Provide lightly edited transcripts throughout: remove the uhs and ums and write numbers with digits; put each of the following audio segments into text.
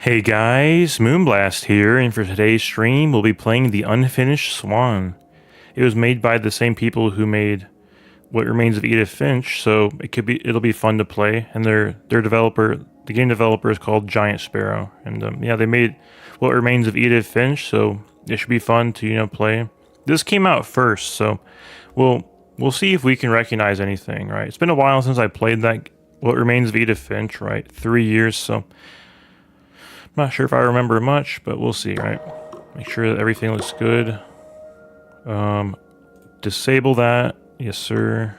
Hey guys, Moonblast here, and for today's stream, we'll be playing the unfinished Swan. It was made by the same people who made What Remains of Edith Finch, so it'll be fun to play. And the game developer is called Giant Sparrow, and yeah, they made What Remains of Edith Finch, so it should be fun to play. This came out first, so we'll see if we can recognize anything. Right, it's been a while since I played that What Remains of Edith Finch. Right, 3 years, so. Not sure if I remember much, but we'll see, right? Make sure that everything looks good. Disable that. Yes, sir.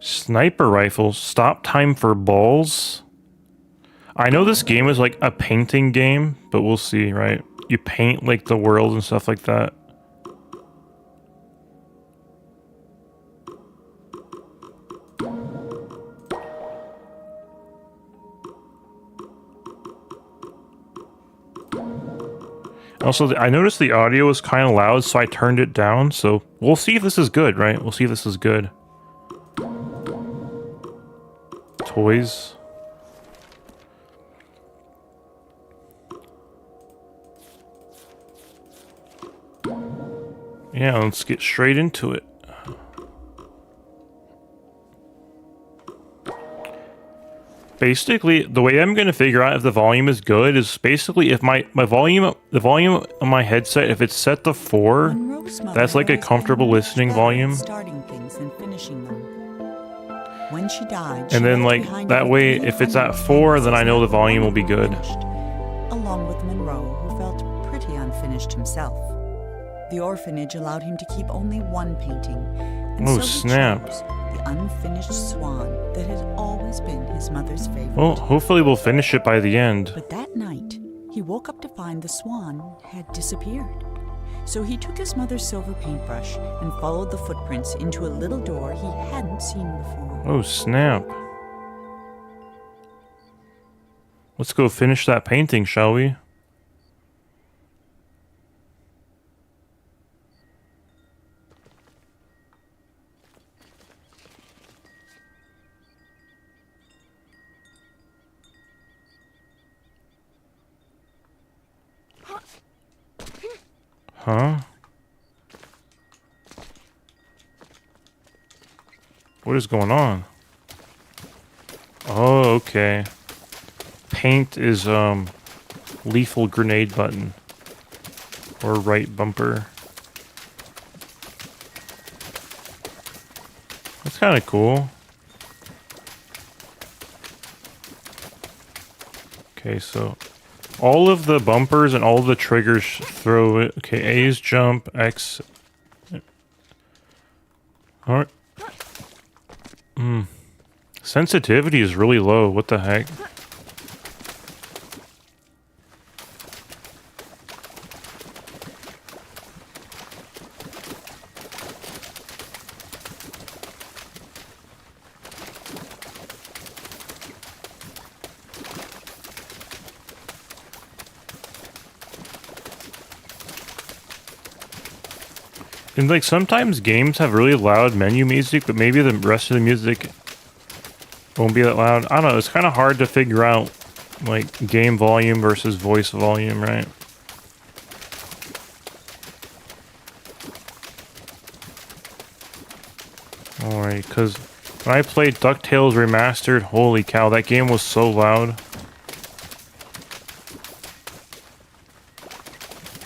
Sniper rifles. Stop time for balls. I know this game is like a painting game, but we'll see, right? You paint like the world and stuff like that. Also, I noticed the audio was kind of loud, so I turned it down. So we'll see if this is good, right? We'll see if this is good. Toys. Yeah, let's get straight into it. Basically, the way I'm going to figure out if the volume is good is basically if the volume on my headset, if it's set to 4, that's like a comfortable listening volume. Starting things and finishing them. When she died, and then like that way, if it's at 4, then I know the volume will be good. Along with Monroe, who felt pretty unfinished himself. The orphanage allowed him to keep only one painting. And oh, so snap. The unfinished swan that had always been his mother's favorite. Well, hopefully we'll finish it by the end. But that night, he woke up to find the swan had disappeared. So he took his mother's silver paintbrush and followed the footprints into a little door he hadn't seen before. Oh, snap. Let's go finish that painting, shall we? Huh? What is going on? Oh, okay. Paint is, lethal grenade button. Or right bumper. That's kind of cool. Okay, so all of the bumpers and all of the triggers throw it. Okay, A is jump, X. Alright. Sensitivity is really low. What the heck? And like sometimes games have really loud menu music, but maybe the rest of the music won't be that loud. I don't know, it's kind of hard to figure out like game volume versus voice volume, right? Alright, because when I played DuckTales Remastered, holy cow, that game was so loud.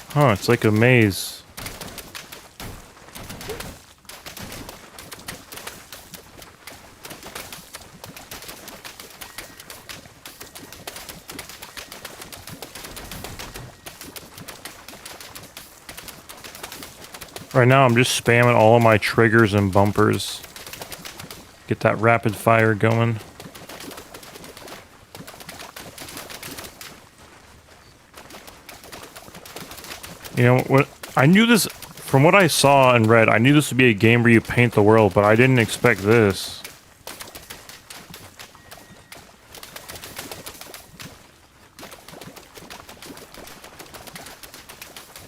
Huh, it's like a maze. Right now, I'm just spamming all of my triggers and bumpers. Get that rapid fire going. You know, what I knew this, from what I saw and read, I knew this would be a game where you paint the world, but I didn't expect this.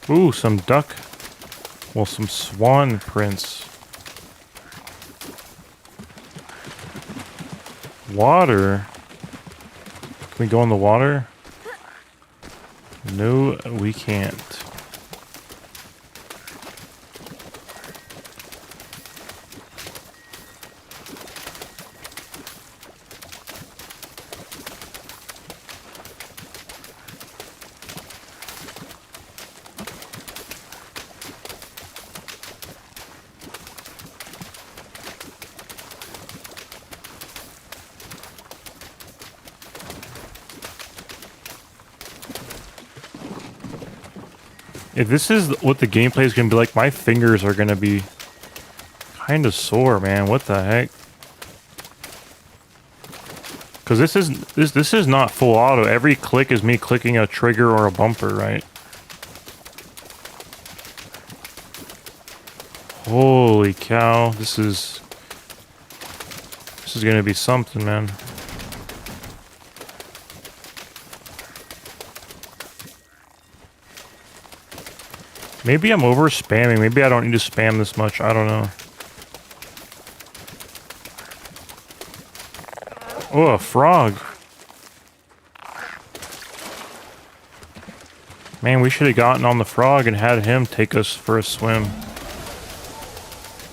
Ooh, some duck. Well, some swan prints. Water? Can we go in the water? No, we can't. If this is what the gameplay is going to be like, my fingers are going to be kind of sore, man. What the heck? Because this is not full auto. Every click is me clicking a trigger or a bumper, right? Holy cow! This is going to be something, man. Maybe I'm over spamming. Maybe I don't need to spam this much. I don't know. Oh, a frog. Man, we should have gotten on the frog and had him take us for a swim.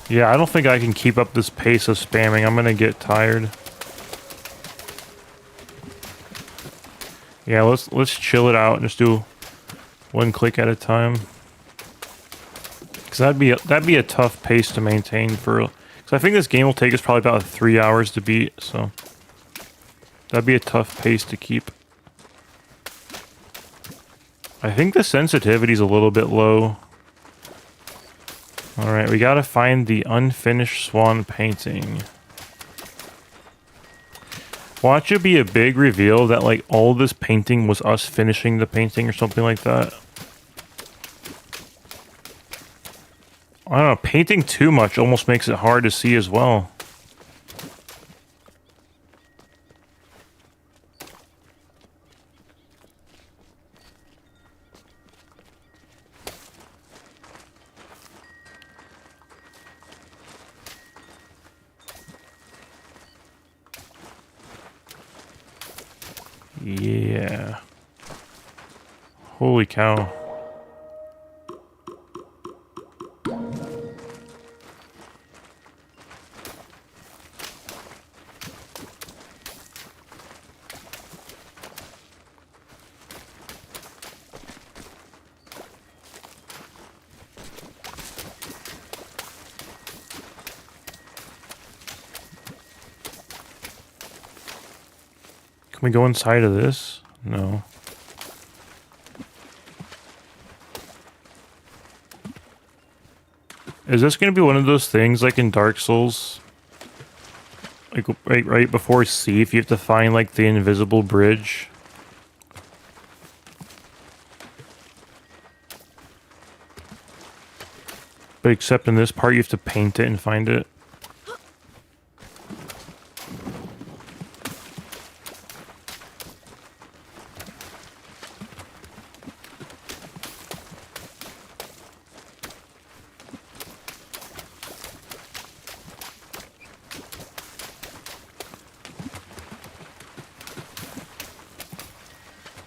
Yeah, I don't think I can keep up this pace of spamming. I'm gonna get tired. Yeah, let's chill it out and just do one click at a time. Cause that'd be a tough pace to maintain for. Cause I think this game will take us probably about 3 hours to beat. So that'd be a tough pace to keep. I think the sensitivity's a little bit low. All right, we gotta find the unfinished swan painting. Watch it be a big reveal that like all this painting was us finishing the painting or something like that. I don't know, painting too much almost makes it hard to see as well. Yeah. Holy cow. Can we go inside of this? No. Is this going to be one of those things like in Dark Souls? Like right before Thief, you have to find like the invisible bridge. But except in this part, you have to paint it and find it.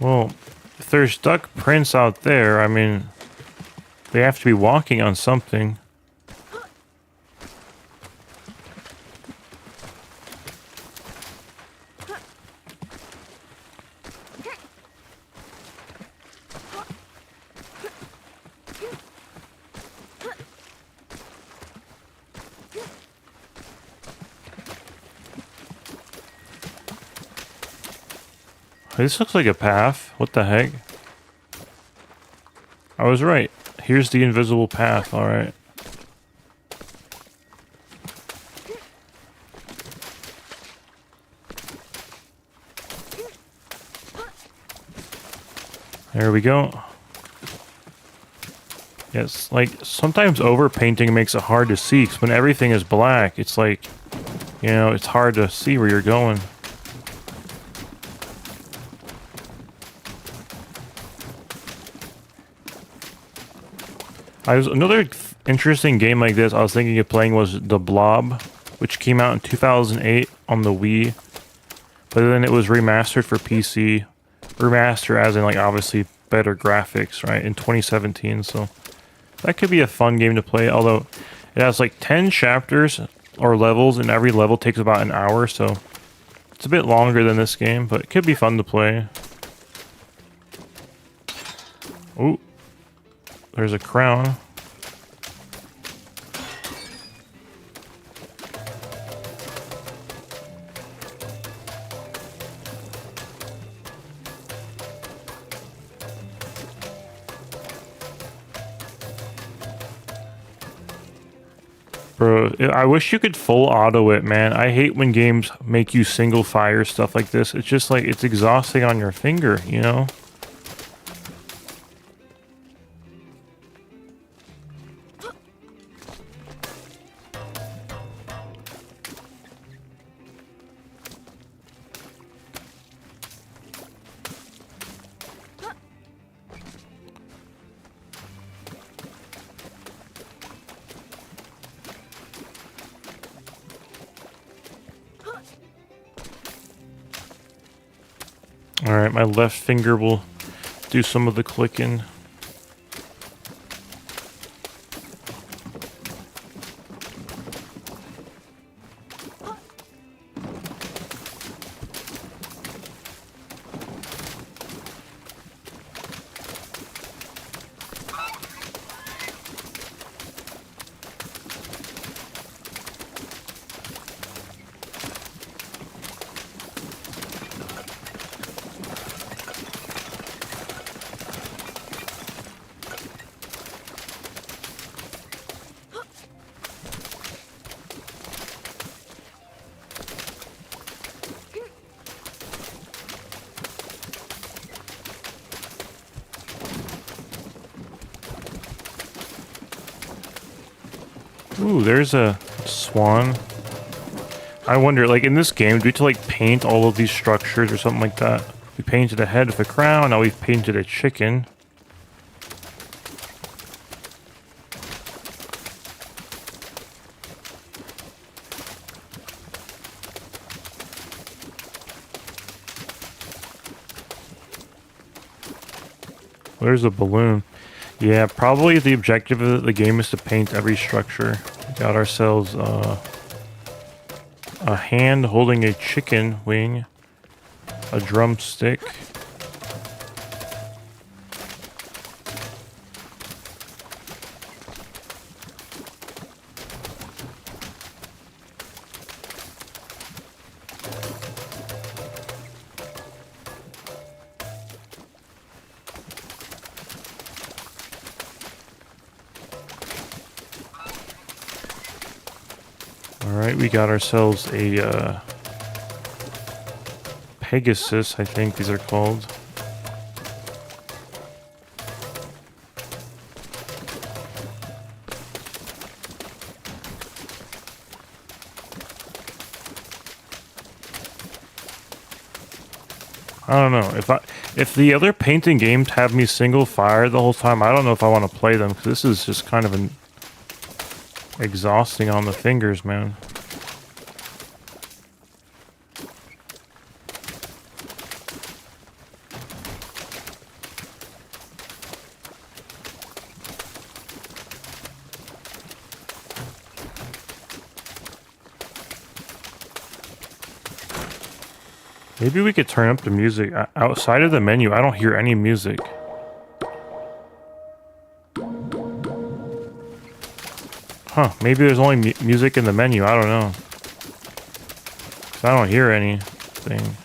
Well, if there's duck prints out there, I mean, they have to be walking on something. This looks like a path. What the heck? I was right. Here's the invisible path. All right. There we go. Yes, like sometimes overpainting makes it hard to see because when everything is black, it's like, you know, it's hard to see where you're going. Another interesting game like this I was thinking of playing was The Blob, which came out in 2008 on the Wii. but then it was remastered for PC. Remaster as in like obviously better graphics, right? In 2017, so that could be a fun game to play. Although it has like 10 chapters or levels, and every level takes about an hour, so it's a bit longer than this game, but it could be fun to play. Ooh, there's a crown. Bro, I wish you could full auto it, man. I hate when games make you single fire stuff like this. It's just like, it's exhausting on your finger, you know? Alright, my left finger will do some of the clicking. Ooh, there's a swan. I wonder, like in this game, do we have to like paint all of these structures or something like that? We painted a head with a crown, now we've painted a chicken. There's a balloon. Yeah, probably the objective of the game is to paint every structure. We got ourselves a hand holding a chicken wing, a drumstick. Alright, we got ourselves a Pegasus, I think these are called. I don't know, if the other painting games have me single fire the whole time, I don't know if I want to play them, because this is just kind of exhausting on the fingers, man. Maybe we could turn up the music. Outside of the menu, I don't hear any music. Huh, maybe there's only music in the menu, I don't know. 'Cause I don't hear anything.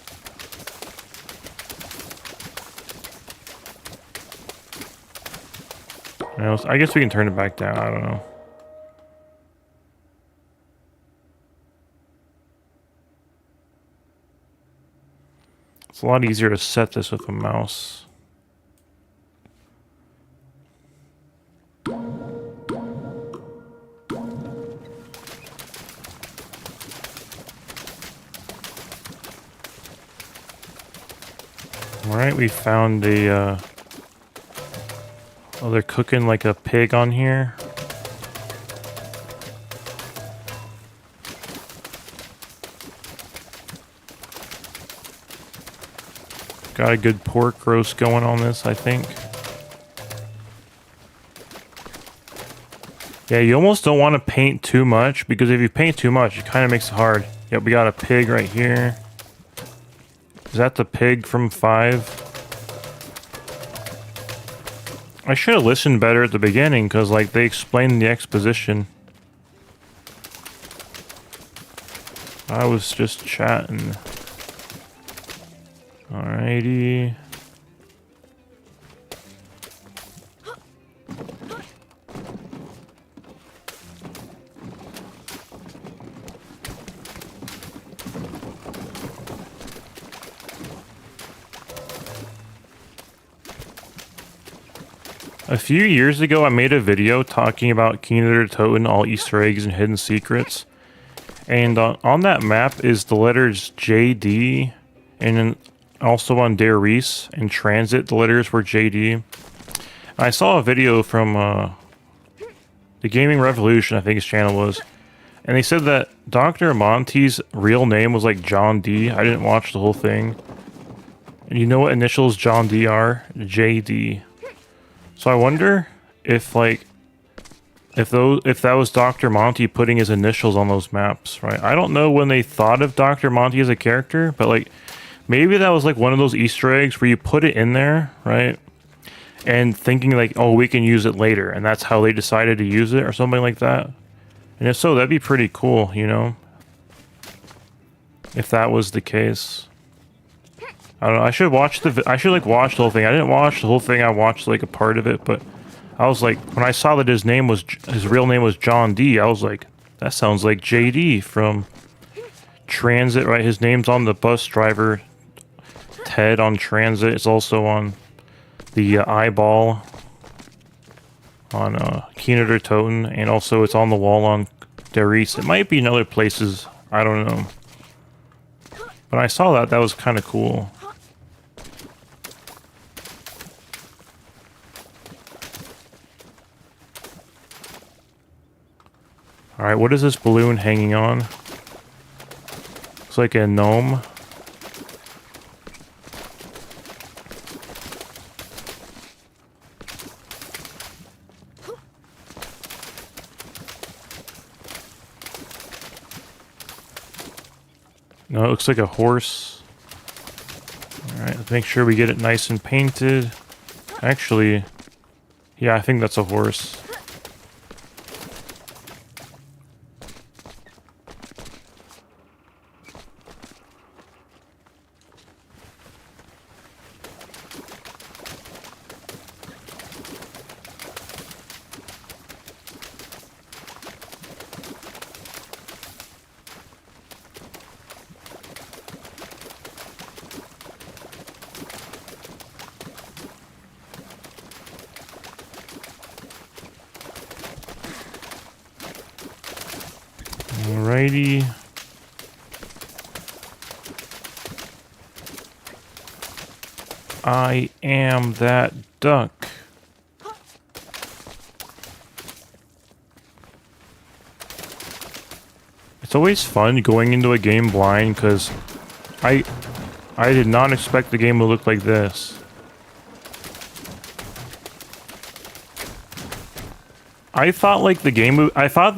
I guess we can turn it back down, I don't know. It's a lot easier to set this with a mouse. Alright, we found a, oh, they're cooking like a pig on here. Got a good pork roast going on this, I think. Yeah, you almost don't want to paint too much, because if you paint too much, it kind of makes it hard. Yep, we got a pig right here. Is that the pig from 5? I should have listened better at the beginning, because, like, they explained the exposition. I was just chatting. Alrighty. A few years ago, I made a video talking about Keener Toten, all Easter eggs and hidden secrets. And on that map is the letters JD, and then also on Dare Reese in transit, the letters were JD. I saw a video from the Gaming Revolution, I think his channel was, and they said that Dr. Monty's real name was like John D. I didn't watch the whole thing. And you know what initials John D are? JD. So I wonder if, like, if that was Dr. Monty putting his initials on those maps, right? I don't know when they thought of Dr. Monty as a character, but, like, maybe that was like one of those Easter eggs where you put it in there, right? And thinking like, oh, we can use it later, and that's how they decided to use it or something like that. And if so, that'd be pretty cool, you know? If that was the case. I don't know. I should watch like watch the whole thing. I didn't watch the whole thing. I watched like a part of it, but I was like, when I saw that his real name was John D, I was like, that sounds like JD from Transit, right? His name's on the bus driver. Ted on Transit. It's also on the eyeball on Keener Toten, and also it's on the wall on Darice. It might be in other places. I don't know. But I saw that. That was kind of cool. Alright, what is this balloon hanging on? Looks like a gnome. No, it looks like a horse. Alright, let's make sure we get it nice and painted. Actually, yeah, I think that's a horse. Alrighty. I am that duck. It's always fun going into a game blind because I did not expect the game to look like this. I thought like the game would, I thought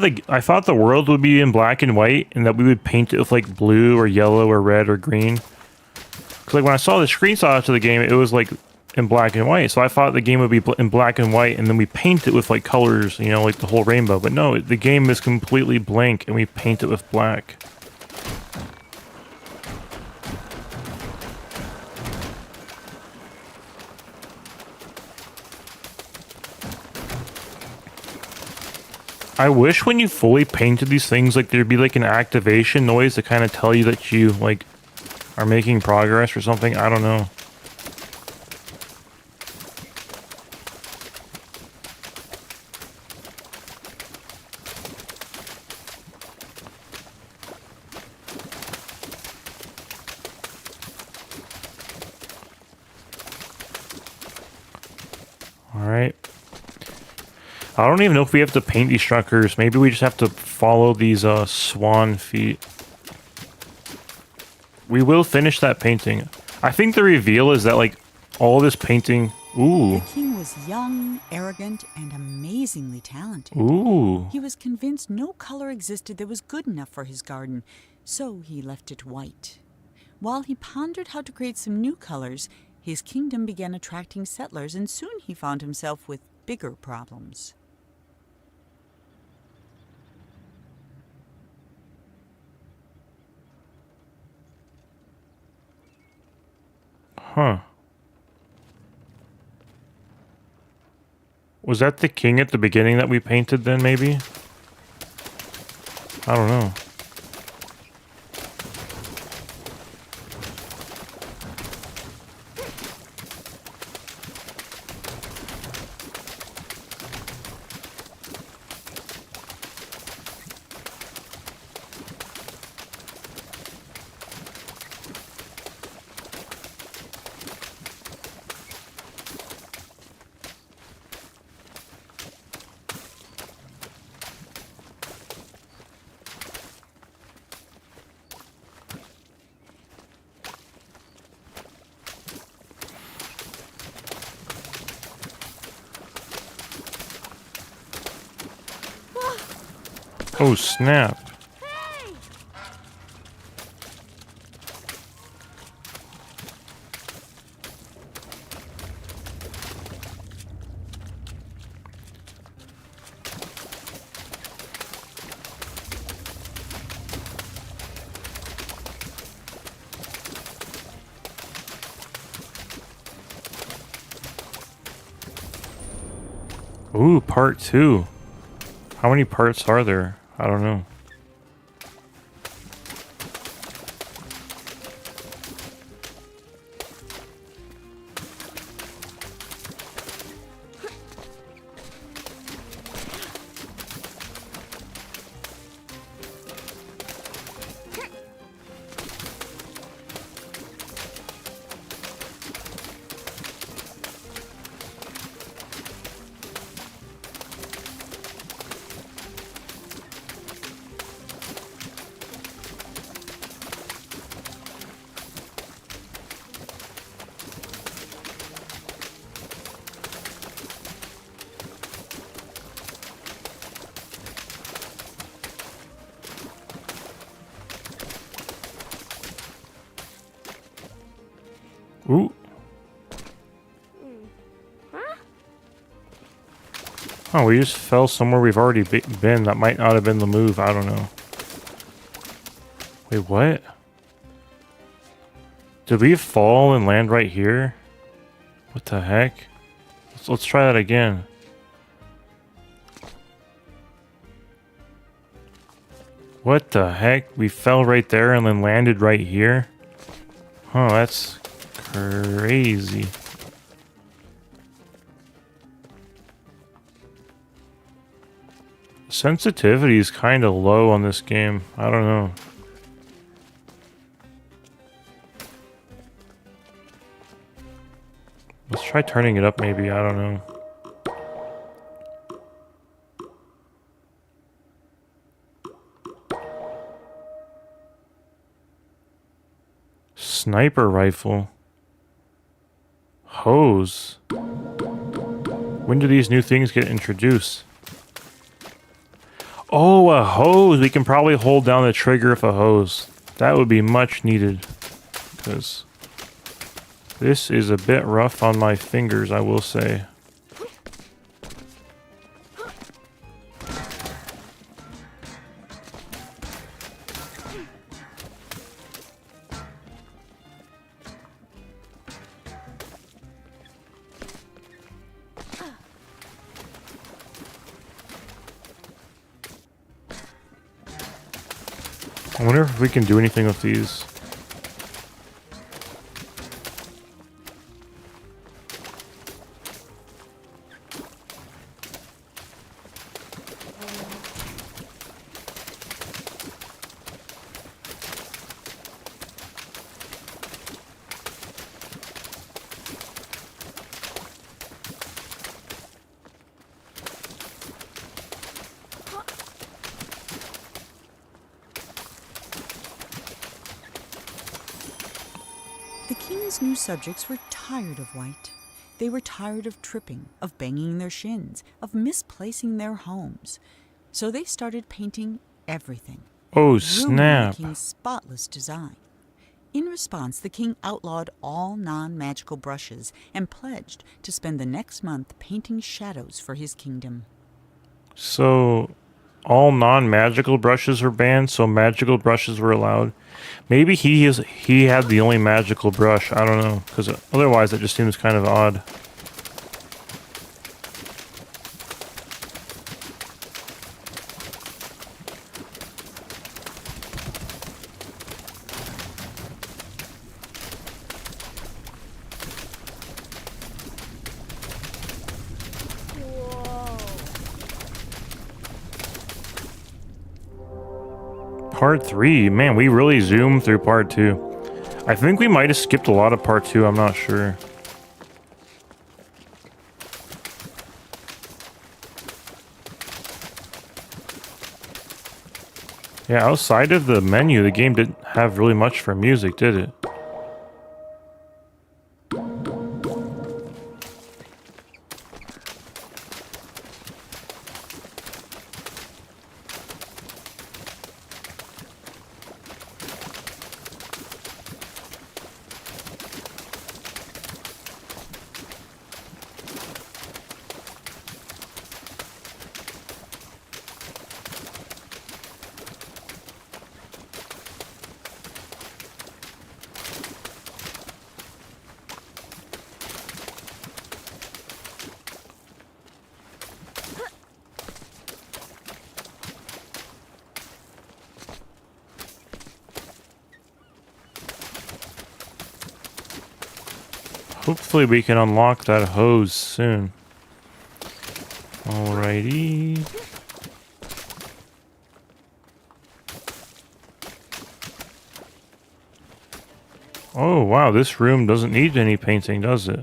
the world would be in black and white, and that we would paint it with like blue or yellow or red or green. Cause like when I saw the screenshots of the game, it was like in black and white. So I thought the game would be in black and white, and then we paint it with like colors, you know, like the whole rainbow. But no, the game is completely blank, and we paint it with black. I wish when you fully painted these things, like there'd be like an activation noise to kind of tell you that you like are making progress or something. I don't know. All right. I don't even know if we have to paint these structures. Maybe we just have to follow these swan feet. We will finish that painting. I think the reveal is that like all this painting. The Ooh, king was young, arrogant, and amazingly talented. ooh. He was convinced no color existed that was good enough for his garden, so he left it white. While he pondered how to create some new colors, his kingdom began attracting settlers, and soon he found himself with bigger problems. Huh. Was that the king at the beginning that we painted then, maybe? I don't know. Oh, snap. Ooh, part 2. How many parts are there? I don't know. Ooh. Oh, we just fell somewhere we've already been. That might not have been the move. I don't know. Wait, what? Did we fall and land right here? What the heck? Let's try that again. What the heck? We fell right there and then landed right here? Huh, that's crazy. Sensitivity is kind of low on this game. I don't know. Let's try turning it up maybe. I don't know. Sniper rifle. Hose. When do these new things get introduced? Oh, a hose. We can probably hold down the trigger of a hose. That would be much needed. Because this is a bit rough on my fingers, I will say. I wonder if we can do anything with these. The king's new subjects were tired of white. They were tired of tripping, of banging their shins, of misplacing their homes. So they started painting everything, Oh, ruining snap. the king's spotless design. In response, the king outlawed all non-magical brushes and pledged to spend the next month painting shadows for his kingdom. So, all non-magical brushes were banned, so magical brushes were allowed. Maybe he had the only magical brush. I don't know, because otherwise it just seems kind of odd. Part 3. Man, we really zoomed through part 2. I think we might have skipped a lot of part 2. I'm not sure. Yeah, outside of the menu, the game didn't have really much for music, did it? Hopefully we can unlock that hose soon. Alrighty. Oh wow, this room doesn't need any painting, does it?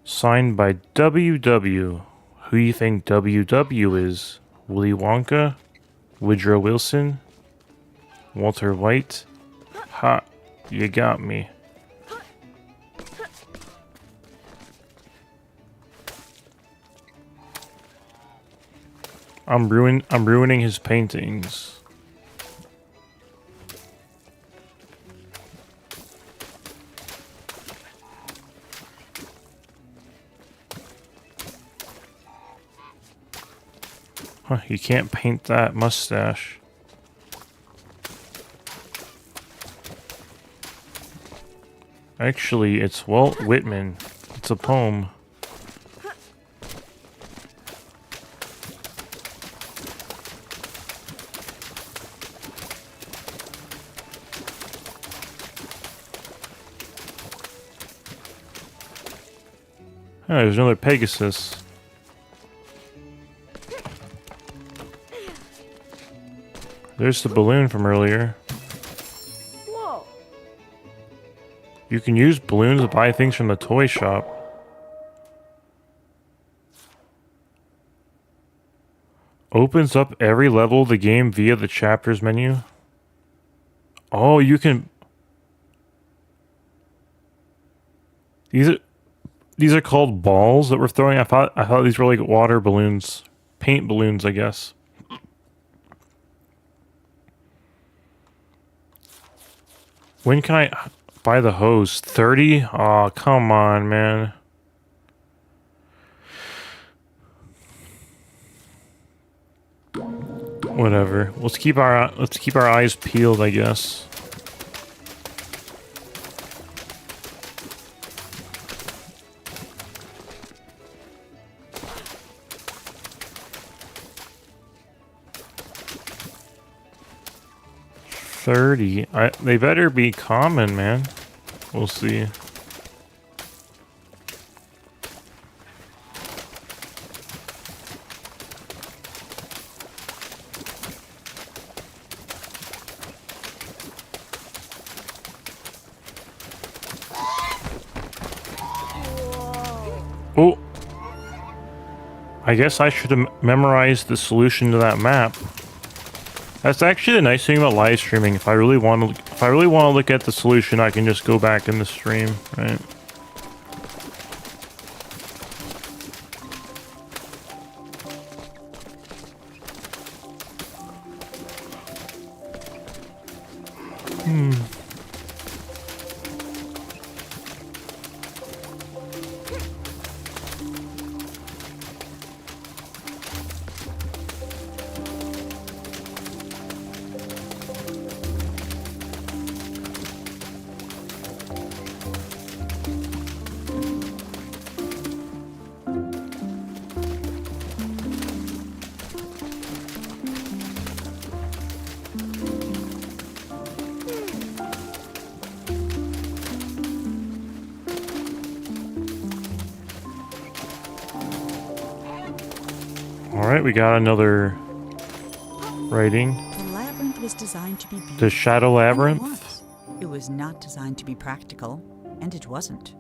Signed by WW. Who you think WW is? Willy Wonka? Woodrow Wilson? Walter White? Ha, you got me. I'm ruining his paintings. Huh, you can't paint that mustache. Actually, it's Walt Whitman. It's a poem. Oh, there's another Pegasus. There's the balloon from earlier. Whoa. You can use balloons to buy things from the toy shop. Opens up every level of the game via the chapters menu. Oh, you can... These are called balls that we're throwing. I thought these were like water balloons. Paint balloons, I guess. When can I buy the hose? 30? Aw, come on, man. Whatever. Let's keep our eyes peeled, I guess. They better be common, man. We'll see. Oh! I guess I should have memorized the solution to that map. That's actually the nice thing about live streaming. If I really want to look at the solution, I can just go back in the stream, right? Alright, we got another writing. The labyrinth was designed to be beautiful. The Shadow And Labyrinth? it was not designed to be practical, and it wasn't.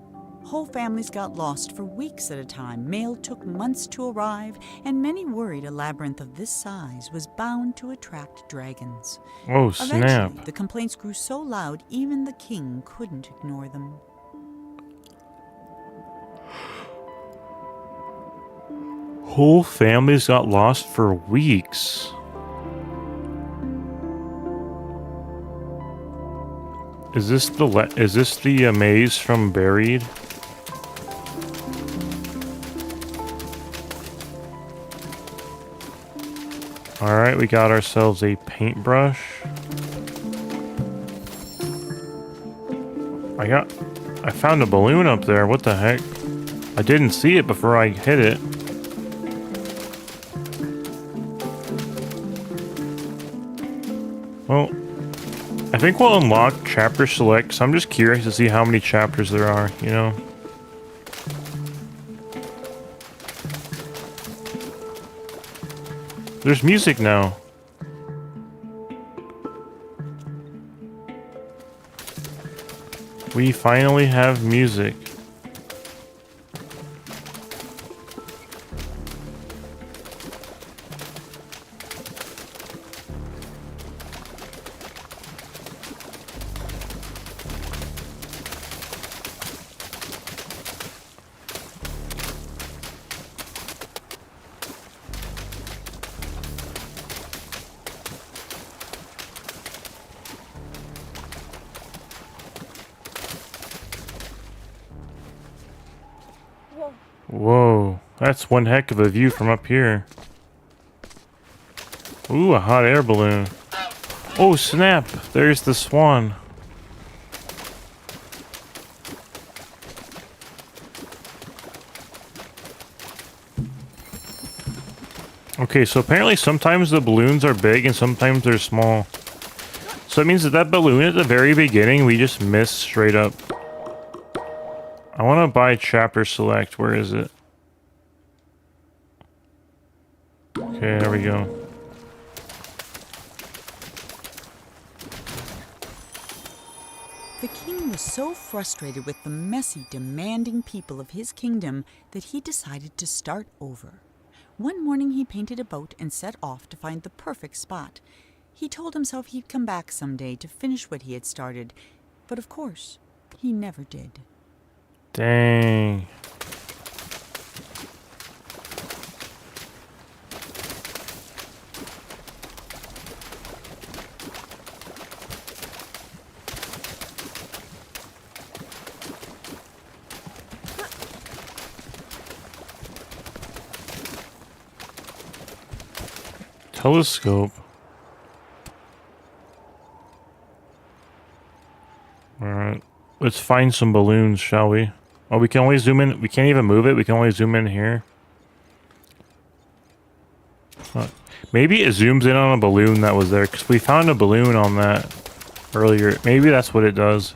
Whole families got lost for weeks at a time. Mail took months to arrive, and many worried a labyrinth of this size was bound to attract dragons. Oh, snap. Eventually, the complaints grew so loud even the king couldn't ignore them. Whole families got lost for weeks. Is this the maze from Buried? All right, we got ourselves a paintbrush. I found a balloon up there. What the heck? I didn't see it before I hit it. Well, I think we'll unlock chapter select, so I'm just curious to see how many chapters there are, you know? There's music now. We finally have music. Whoa, that's one heck of a view from up here. Ooh, a hot air balloon. Oh, snap! There's the Swan. Okay, so apparently sometimes the balloons are big and sometimes they're small. So it means that balloon at the very beginning, we just missed straight up. I want to buy chapter select. Where is it? Okay, there we go. The king was so frustrated with the messy, demanding people of his kingdom that he decided to start over. One morning he painted a boat and set off to find the perfect spot. He told himself he'd come back someday to finish what he had started, but of course, he never did. Dang. Telescope. Alright. Let's find some balloons, shall we? Oh, we can only zoom in. We can't even move it. We can only zoom in here. Maybe it zooms in on a balloon that was there, because we found a balloon on that earlier. Maybe that's what it does.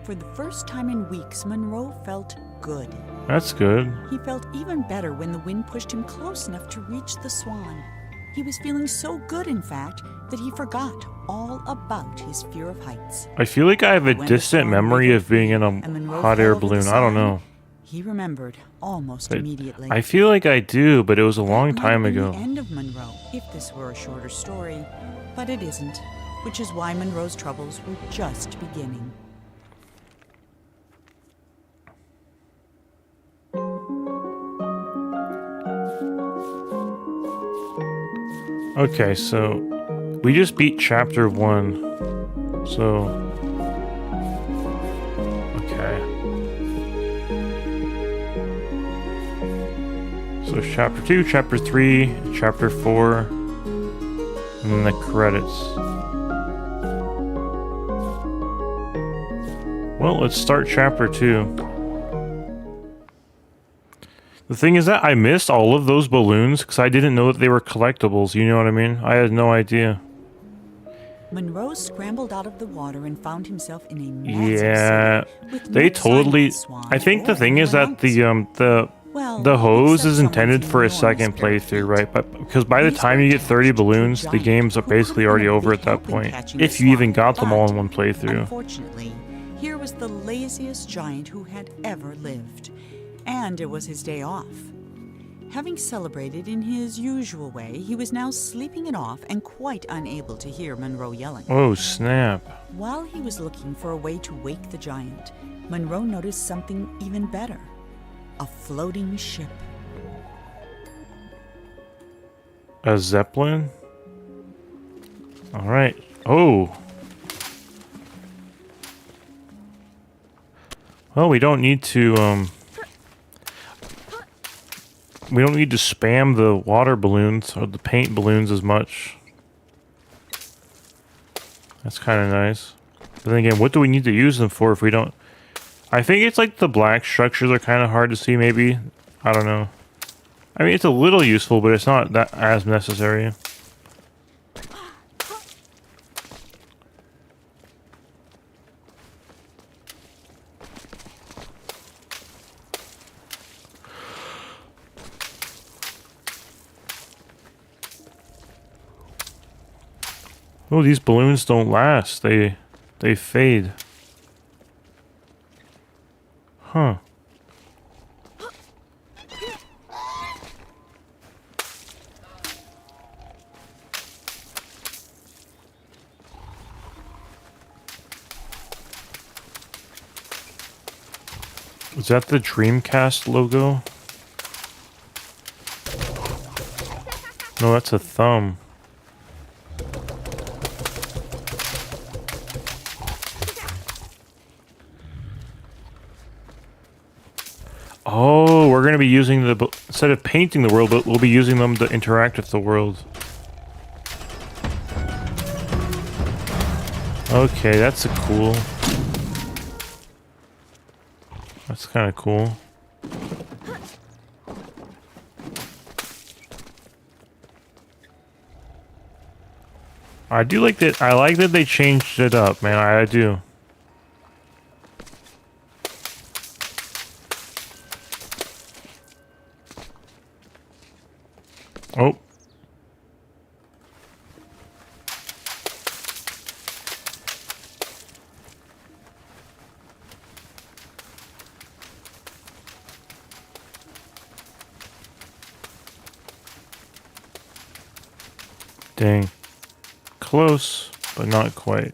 For the first time in weeks, Monroe felt good. That's good. He felt even better when the wind pushed him close enough to reach the Swan. He was feeling so good, in fact, that he forgot all about his fear of heights. I feel like I have a When the distant Swan memory wiggled of being free in and a Monroe hot fell air over the balloon. I don't side, know. he remembered almost But immediately. I feel like I do, but it was a long That might have time been ago. the end of Monroe, if this were a shorter story, but it isn't, which is why Monroe's troubles were just beginning. Okay, so we just beat chapter 1. So okay. So it's chapter 2, chapter 3, chapter 4, and then the credits. Well, let's start chapter 2. The thing is that I missed all of those balloons because I didn't know that they were collectibles, you know what I mean? I had no idea. Monroe scrambled out of the water and found himself in a massive Yeah, city with they no sign of totally... the Swan I think the or thing is anyone that else. Well, the hose except is someone's intended for a enormous second pair of playthrough, feet. right? But because by the These time were you get 30 attached to a balloons, the giant game's who could basically have been already a over big at that help in point. catching the If you even Swan. got them all in But, one playthrough. unfortunately, here was the laziest giant who had ever lived. And it was his day off. Having celebrated in his usual way, he was now sleeping it off and quite unable to hear Monroe yelling. Oh, snap. While he was looking for a way to wake the giant, Monroe noticed something even better. A floating ship. A Zeppelin? Alright. Oh. Well, we don't need to, we don't need to spam the water balloons or the paint balloons as much. That's kind of nice. But then again, what do we need to use them for if we don't... I think it's like the black structures are kind of hard to see, maybe. I don't know. I mean, it's a little useful, but it's not that as necessary. Oh, these balloons don't last. They fade. Huh. Is that the Dreamcast logo? No, that's a thumb. Oh, we're going to be using the... Instead of painting the world, but we'll be using them to interact with the world. Okay, that's a cool... That's kind of cool. I do like that. I like that they changed it up, man. I do. Oh. Dang. Close, but not quite.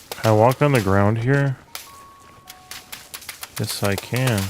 Can I walk on the ground here? Yes, I can.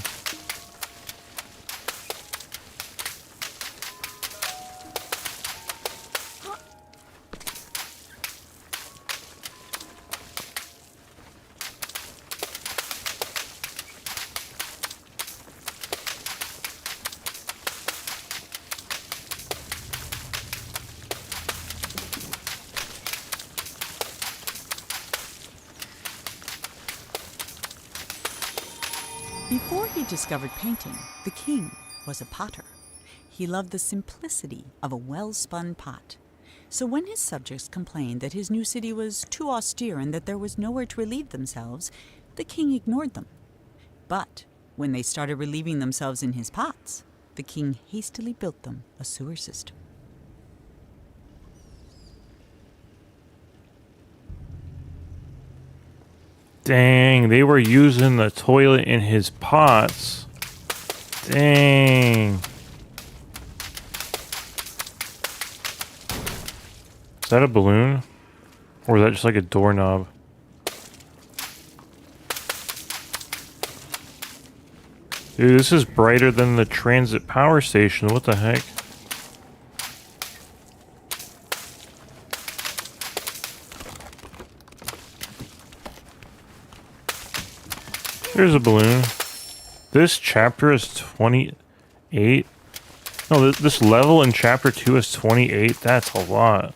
Before he discovered painting, the king was a potter. He loved the simplicity of a well-spun pot. So when his subjects complained that his new city was too austere and that there was nowhere to relieve themselves, The king ignored them. But when they started relieving themselves in his pots, the king hastily built them a sewer system. Dang, they were using the toilet in his pots. Dang. Is that a balloon? Or is that just like a doorknob? Dude, this is brighter than the transit power station. What the heck? There's a balloon. This chapter is 28. No, this level in chapter 2 is 28. That's a lot.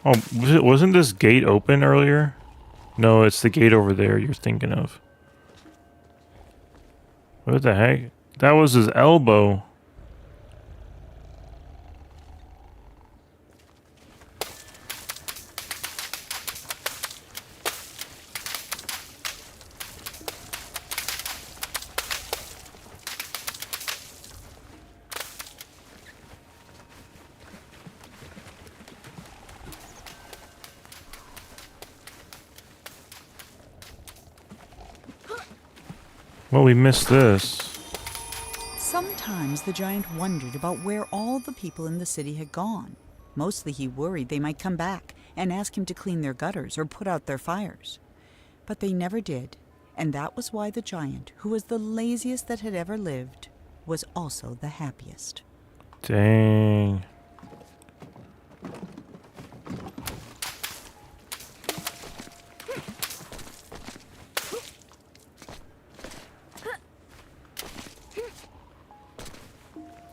Oh, wasn't this gate open earlier? No, it's the gate over there you're thinking of. What the heck? That was his elbow. Well, we missed this. Sometimes the giant wondered about where all the people in the city had gone. Mostly he worried they might come back and ask him to clean their gutters or put out their fires. But they never did, and that was why the giant, who was the laziest that had ever lived, was also the happiest. Dang.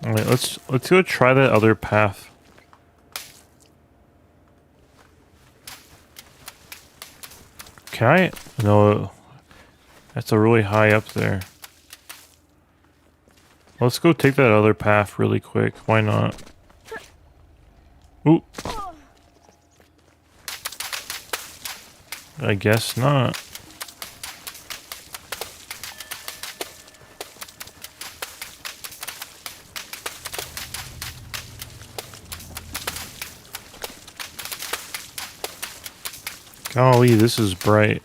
Alright, let's go try that other path. Can I? No, that's a really high up there. Let's go take that other path really quick. Why not? Ooh. I guess not. Golly, this is bright.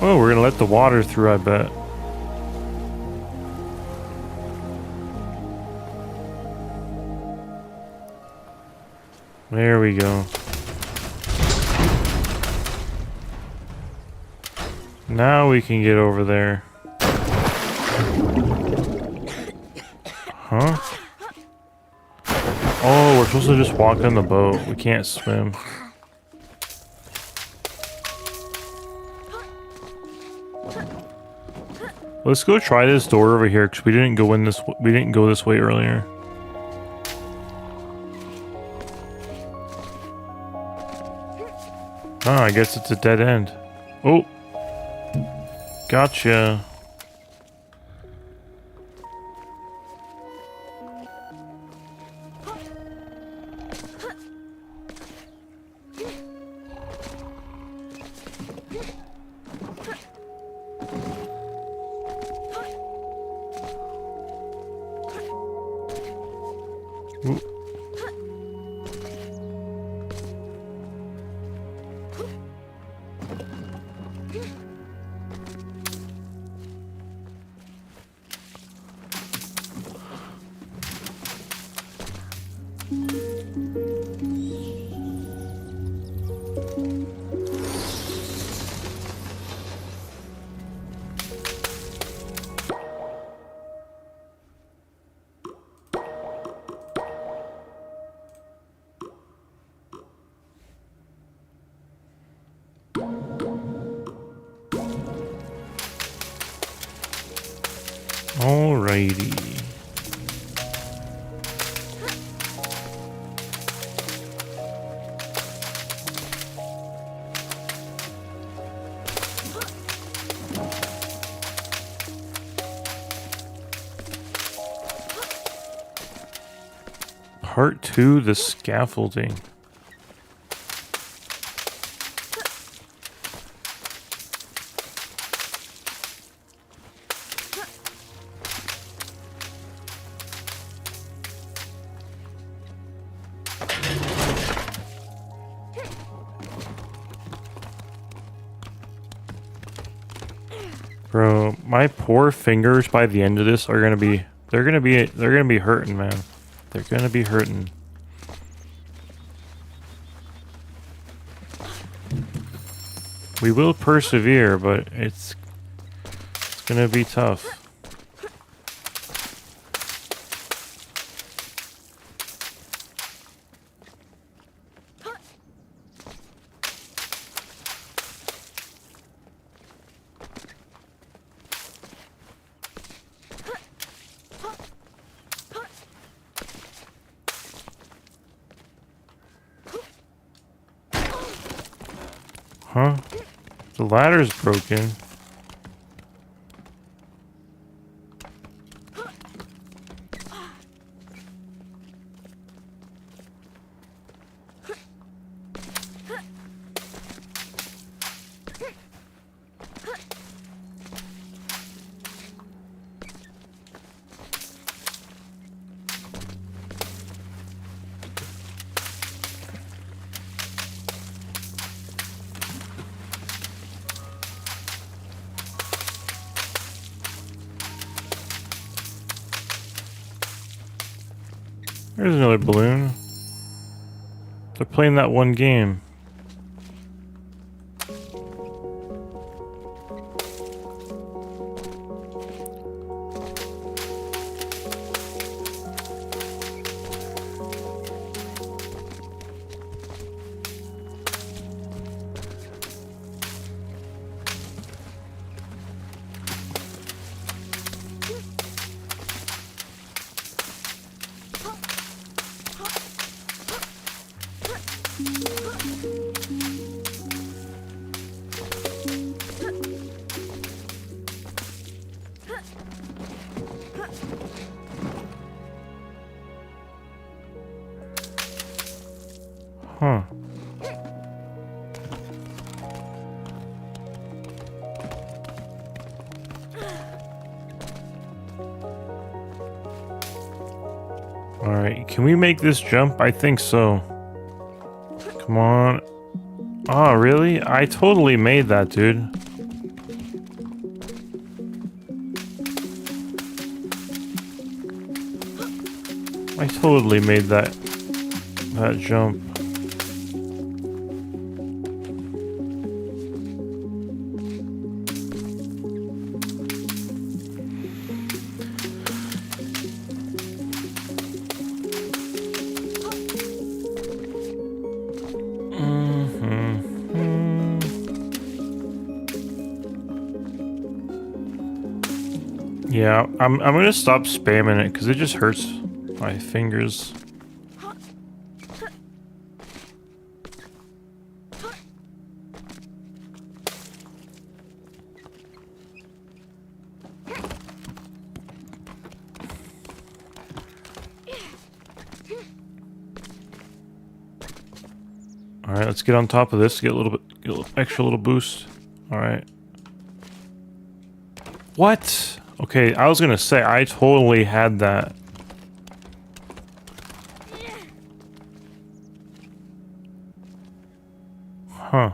Oh, we're gonna let the water through, I bet. There we go. Now we can get over there. Huh? Oh, we're supposed to just walk on the boat. We can't swim. Let's go try this door over here because we didn't go in this. We didn't go this way earlier. Oh, I guess it's a dead end. Oh, gotcha. Ooh. Alrighty. Part 2, the scaffolding. Bro, my poor fingers by the end of this are gonna be they're gonna be hurting, man. They're gonna be hurting. We will persevere, but it's gonna be tough. Huh? The ladder's broken. There's another balloon. They're playing that one game. Huh. Alright, can we make this jump? I think so. Come on. Oh, really? I totally made that, dude. I totally made that jump. Yeah, I'm gonna stop spamming it because it just hurts my fingers. All right, let's get on top of this. Get a little bit, get a little extra little boost. All right. What? Okay, I was gonna say I totally had that. Huh.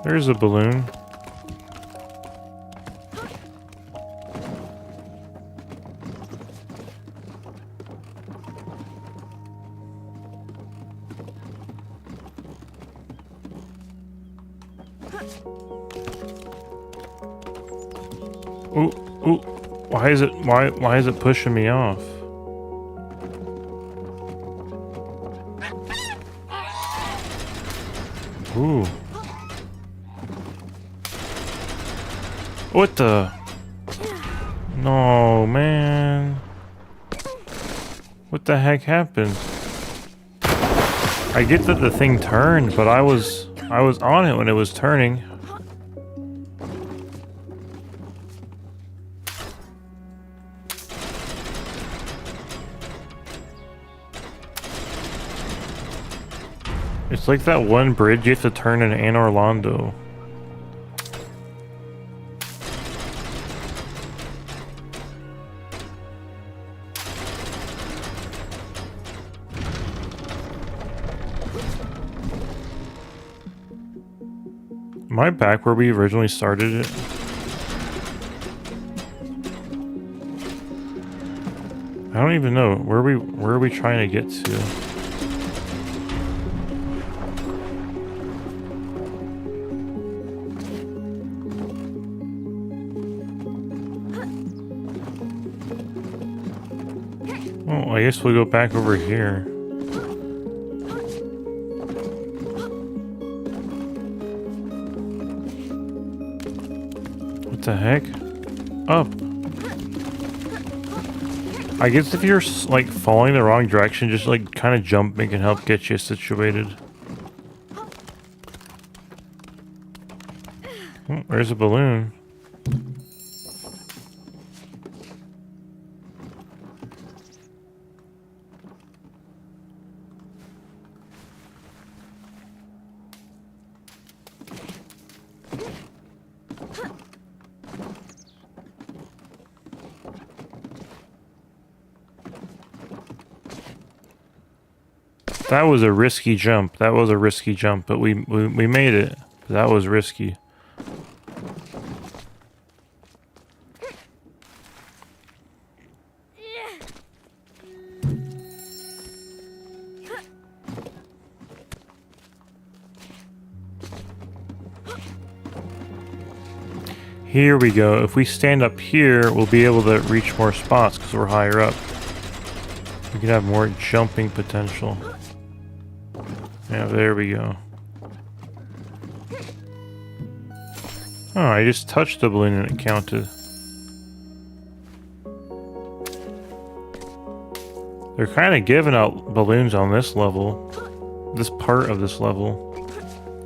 There's a balloon. Ooh, ooh. Why is it pushing me off? Ooh. What the? No, man. What the heck happened? I get that the thing turned, but I was on it when it was turning. It's like that one bridge you have to turn in Anne Orlando. Am I back where we originally started it? I don't even know. Where are we trying to get to? Oh, I guess we'll go back over here. What the heck? Up. I guess if you're like falling the wrong direction, just like kind of jumping can help get you situated. Oh, there's a balloon. That was a risky jump. That was a risky jump, but we made it. That was risky. Here we go. If we stand up here, we'll be able to reach more spots because we're higher up. We can have more jumping potential. Yeah, there we go. Oh, I just touched the balloon and it counted. They're kind of giving out balloons on this level. This part of this level.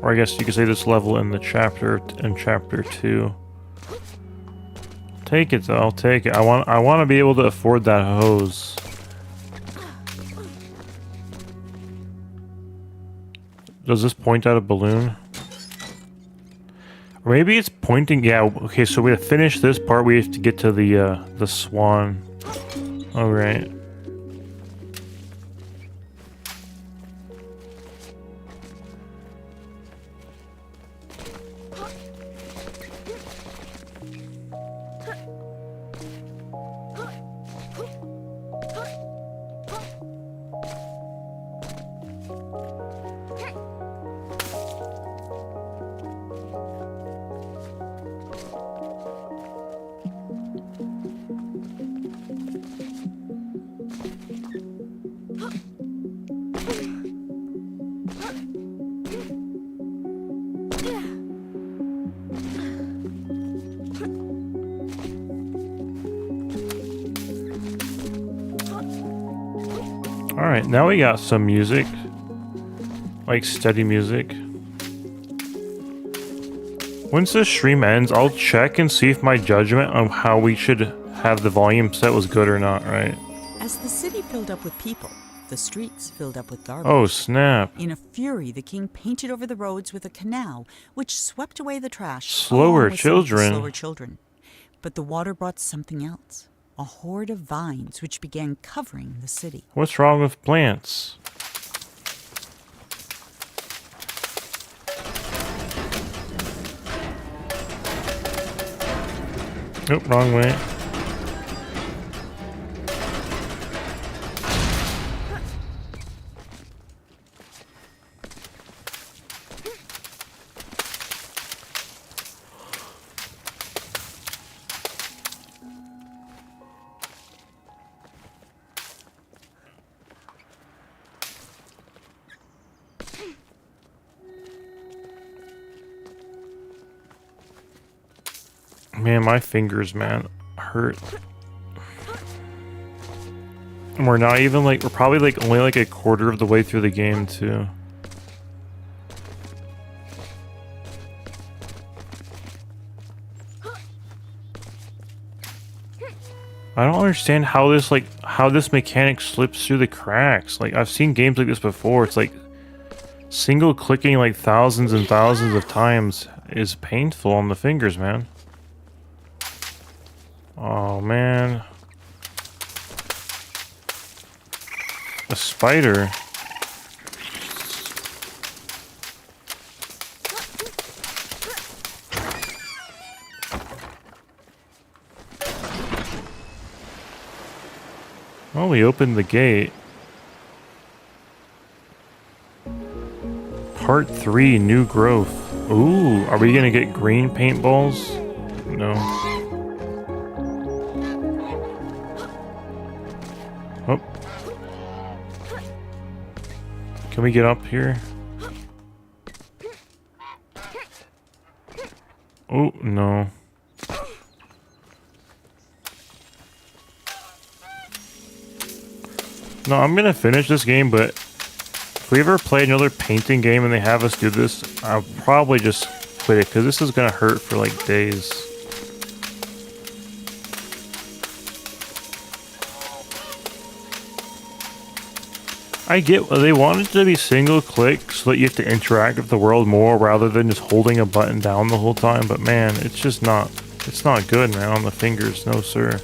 Or I guess you could say this level in the chapter, in chapter 2. Take it though, I'll take it. I want to be able to afford that hose. Does this point at a balloon? Or maybe it's pointing, yeah, okay, so we have to finish this part, we have to get to the Swan. Alright. Alright, now we got some music. Like steady music. Once this stream ends, I'll check and see if my judgment on how we should have the volume set was good or not, right? As the city filled up with people, the streets filled up with garbage. Oh, snap. In a fury, the king painted over the roads with a canal, which swept away the trash. Slower along with some of the children. Slower children. But the water brought something else. A horde of vines which began covering the city. What's wrong with plants? Nope, wrong way. Man, my fingers, man, hurt. And we're not even like, we're probably like only like a quarter of the way through the game too. I don't understand how this mechanic slips through the cracks. Like, I've seen games like this before. It's like single clicking like thousands and thousands of times is painful on the fingers, man. Oh man. A spider. Oh, we opened the gate. Part 3, new growth. Ooh, are we gonna get green paintballs? No. Oh. Can we get up here? Oh, no. No, I'm gonna finish this game, but if we ever play another painting game and they have us do this, I'll probably just quit it, because this is gonna hurt for like days. I get they wanted to be single click so that you have to interact with the world more rather than just holding a button down the whole time, but man, it's just not, it's not good, man, on the fingers, no sir.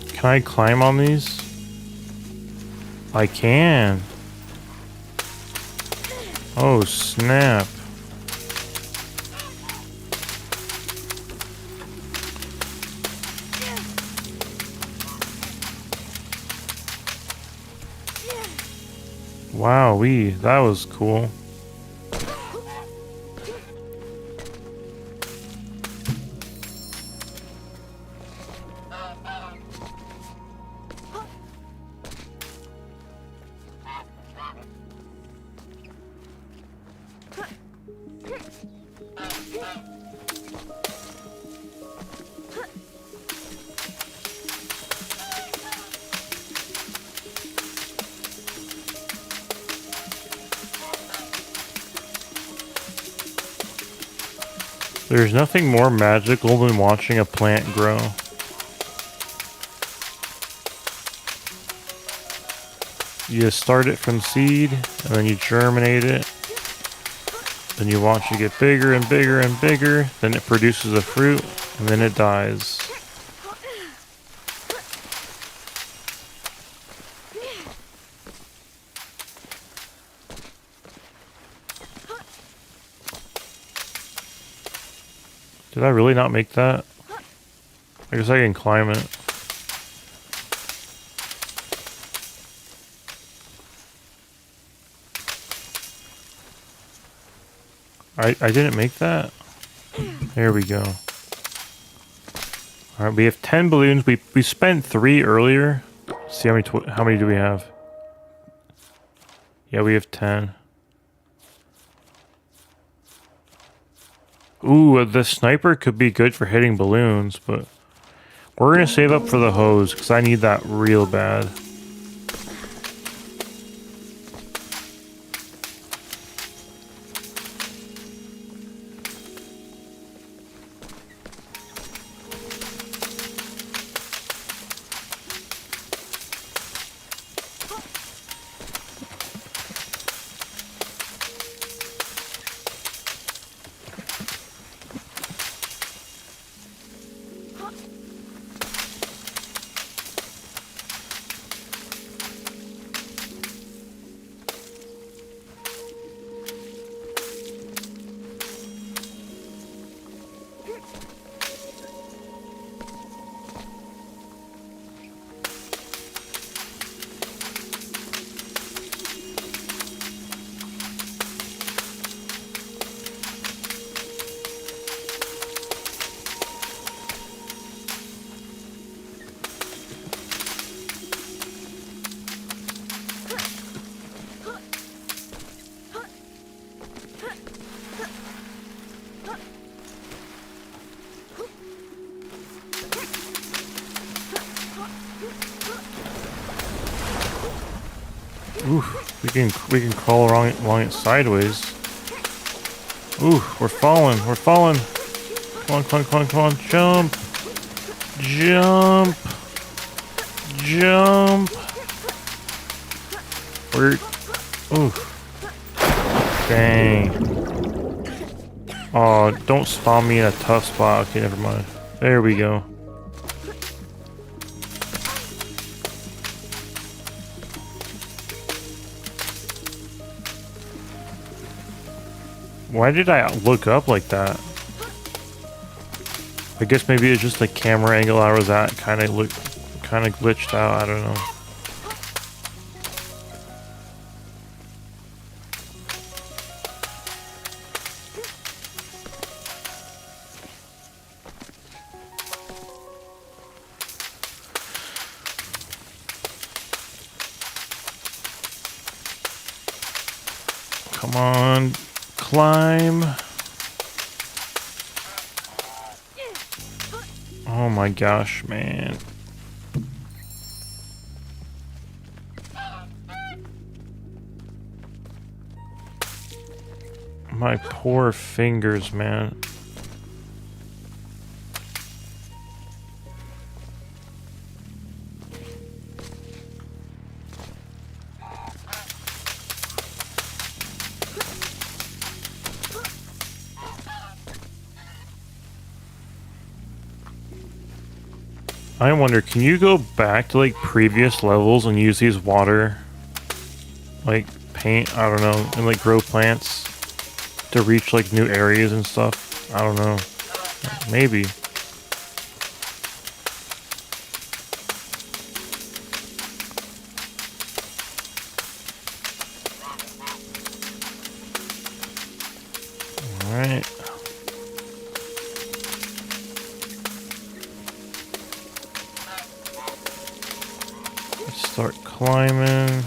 Can I climb on these? I can. Oh, snap. Wowee, that was cool. There's nothing more magical than watching a plant grow. You start it from seed, and then you germinate it. Then you watch it get bigger and bigger and bigger. Then it produces a fruit, and then it dies. Did I really not make that? I guess I can climb it. I didn't make that? There we go. Alright, we have 10 balloons. We spent 3 earlier. Let's see how many do we have? Yeah, we have 10. Ooh, the sniper could be good for hitting balloons, but we're gonna save up for the hose because I need that real bad. Ooh, we can crawl along it sideways. Ooh, we're falling. We're falling. Come on, come on, come on, come on. Jump. Jump. Jump. We're... Ooh. Dang. Oh, don't spawn me in a tough spot. Okay, never mind. There we go. Why did I look up like that? I guess maybe it's just the camera angle I was at kind of glitched out. I don't know. Come on, climb. Oh my gosh, man. My poor fingers, man. I wonder, can you go back to like previous levels and use these water, like paint, I don't know, and like grow plants to reach like new areas and stuff? I don't know. Maybe. Alright. Let's start climbing.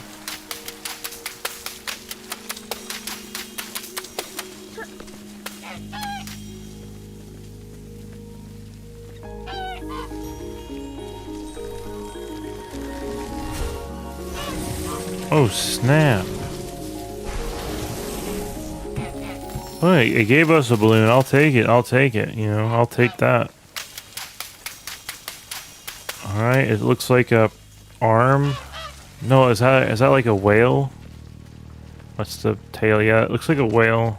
Oh, snap. Wait, it gave us a balloon. I'll take it. I'll take it. You know, I'll take that. Alright, it looks like a arm. No, is that like a whale? What's the tail? Yeah, it looks like a whale.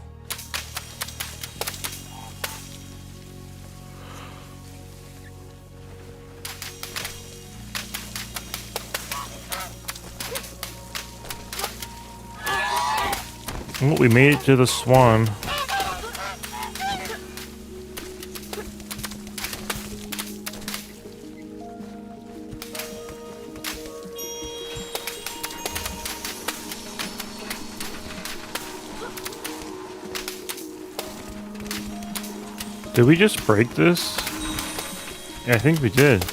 Oh, we made it to the Swan. Did we just break this? Yeah, I think we did.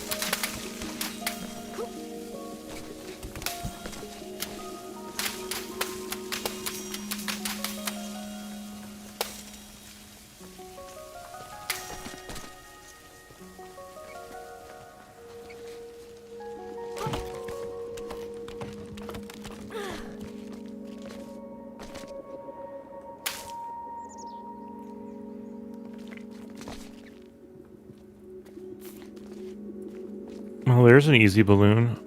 Well, there's an easy balloon.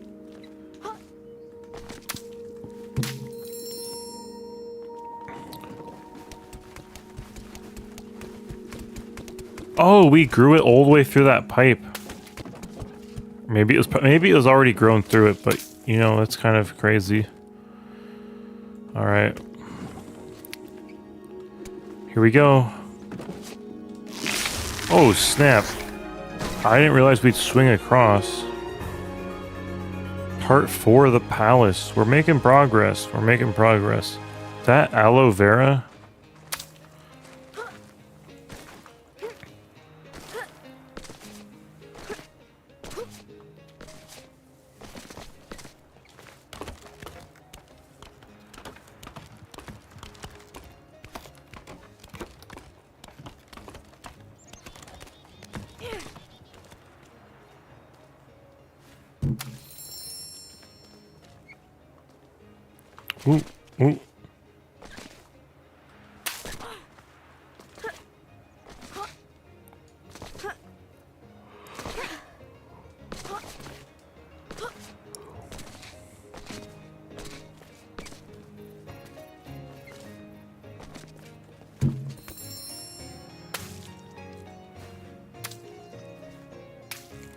Oh, we grew it all the way through that pipe. Maybe it was already grown through it, but you know, that's kind of crazy. All right. Here we go. Oh, snap. I didn't realize we'd swing across. Part 4 of the palace. We're making progress. We're making progress. That aloe vera? Ooh, ooh.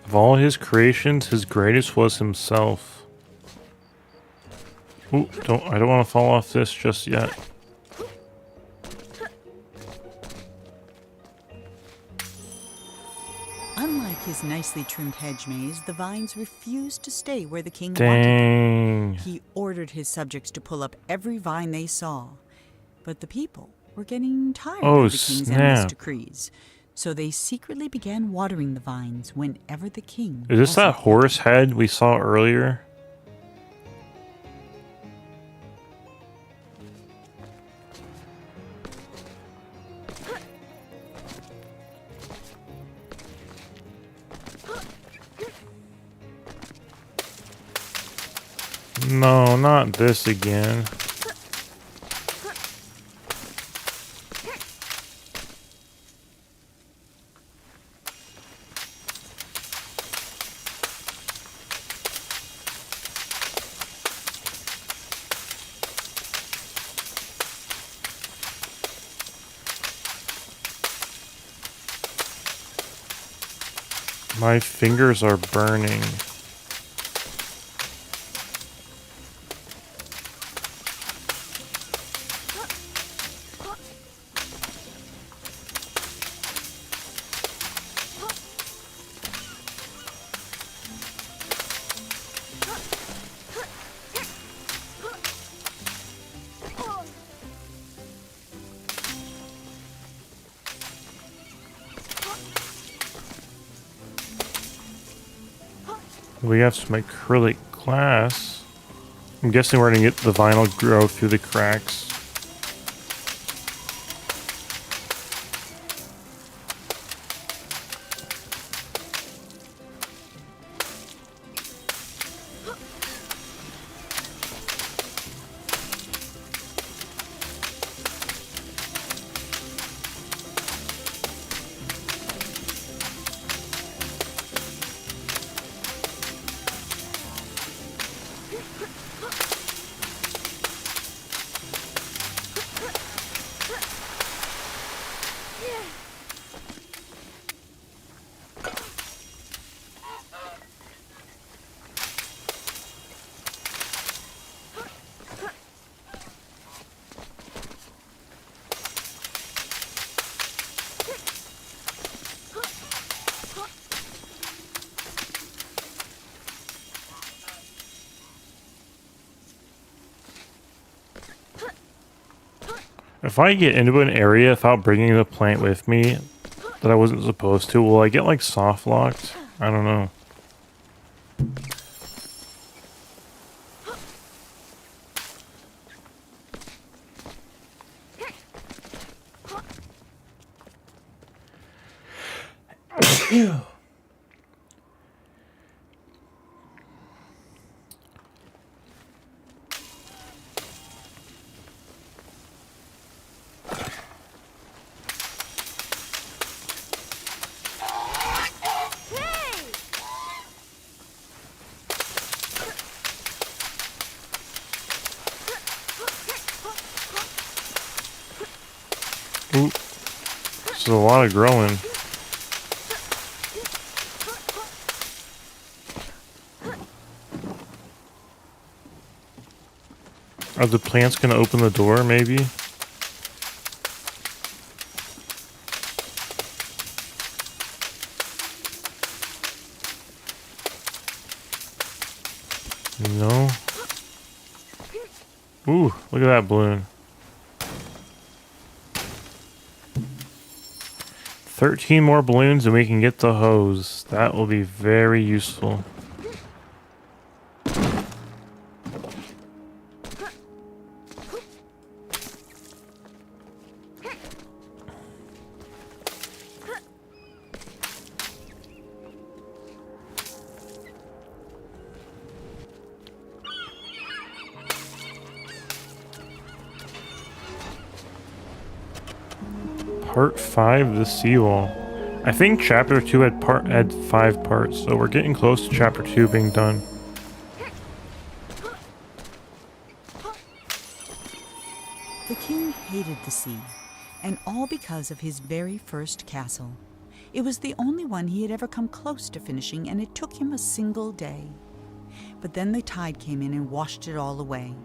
Of all his creations, his greatest was himself. Ooh, I don't want to fall off this just yet. Unlike his nicely trimmed hedge maze, the vines refused to stay where the king wanted Dang. them. He ordered his subjects to pull up every vine they saw. But the people were getting tired Oh, of the king's endless snap. decrees. So they secretly began watering the vines whenever the king Is this that wasn't horse looking. head we saw earlier? No, not this again. My fingers are burning. We have some acrylic glass. I'm guessing we're gonna get the vinyl grow through the cracks. If I get into an area without bringing the plant with me that I wasn't supposed to, will I get like soft locked? I don't know. Ooh, this is a lot of growing. Are the plants gonna open the door, maybe? No. Ooh, look at that balloon. 13 more balloons and we can get the hose. That will be very useful. Part 5, the seawall. I think chapter 2 had 5 parts, so we're getting close to chapter 2 being done. The king hated the sea, and all because of his very first castle. It was the only one he had ever come close to finishing, and it took him a single day. But then the tide came in and washed it all away.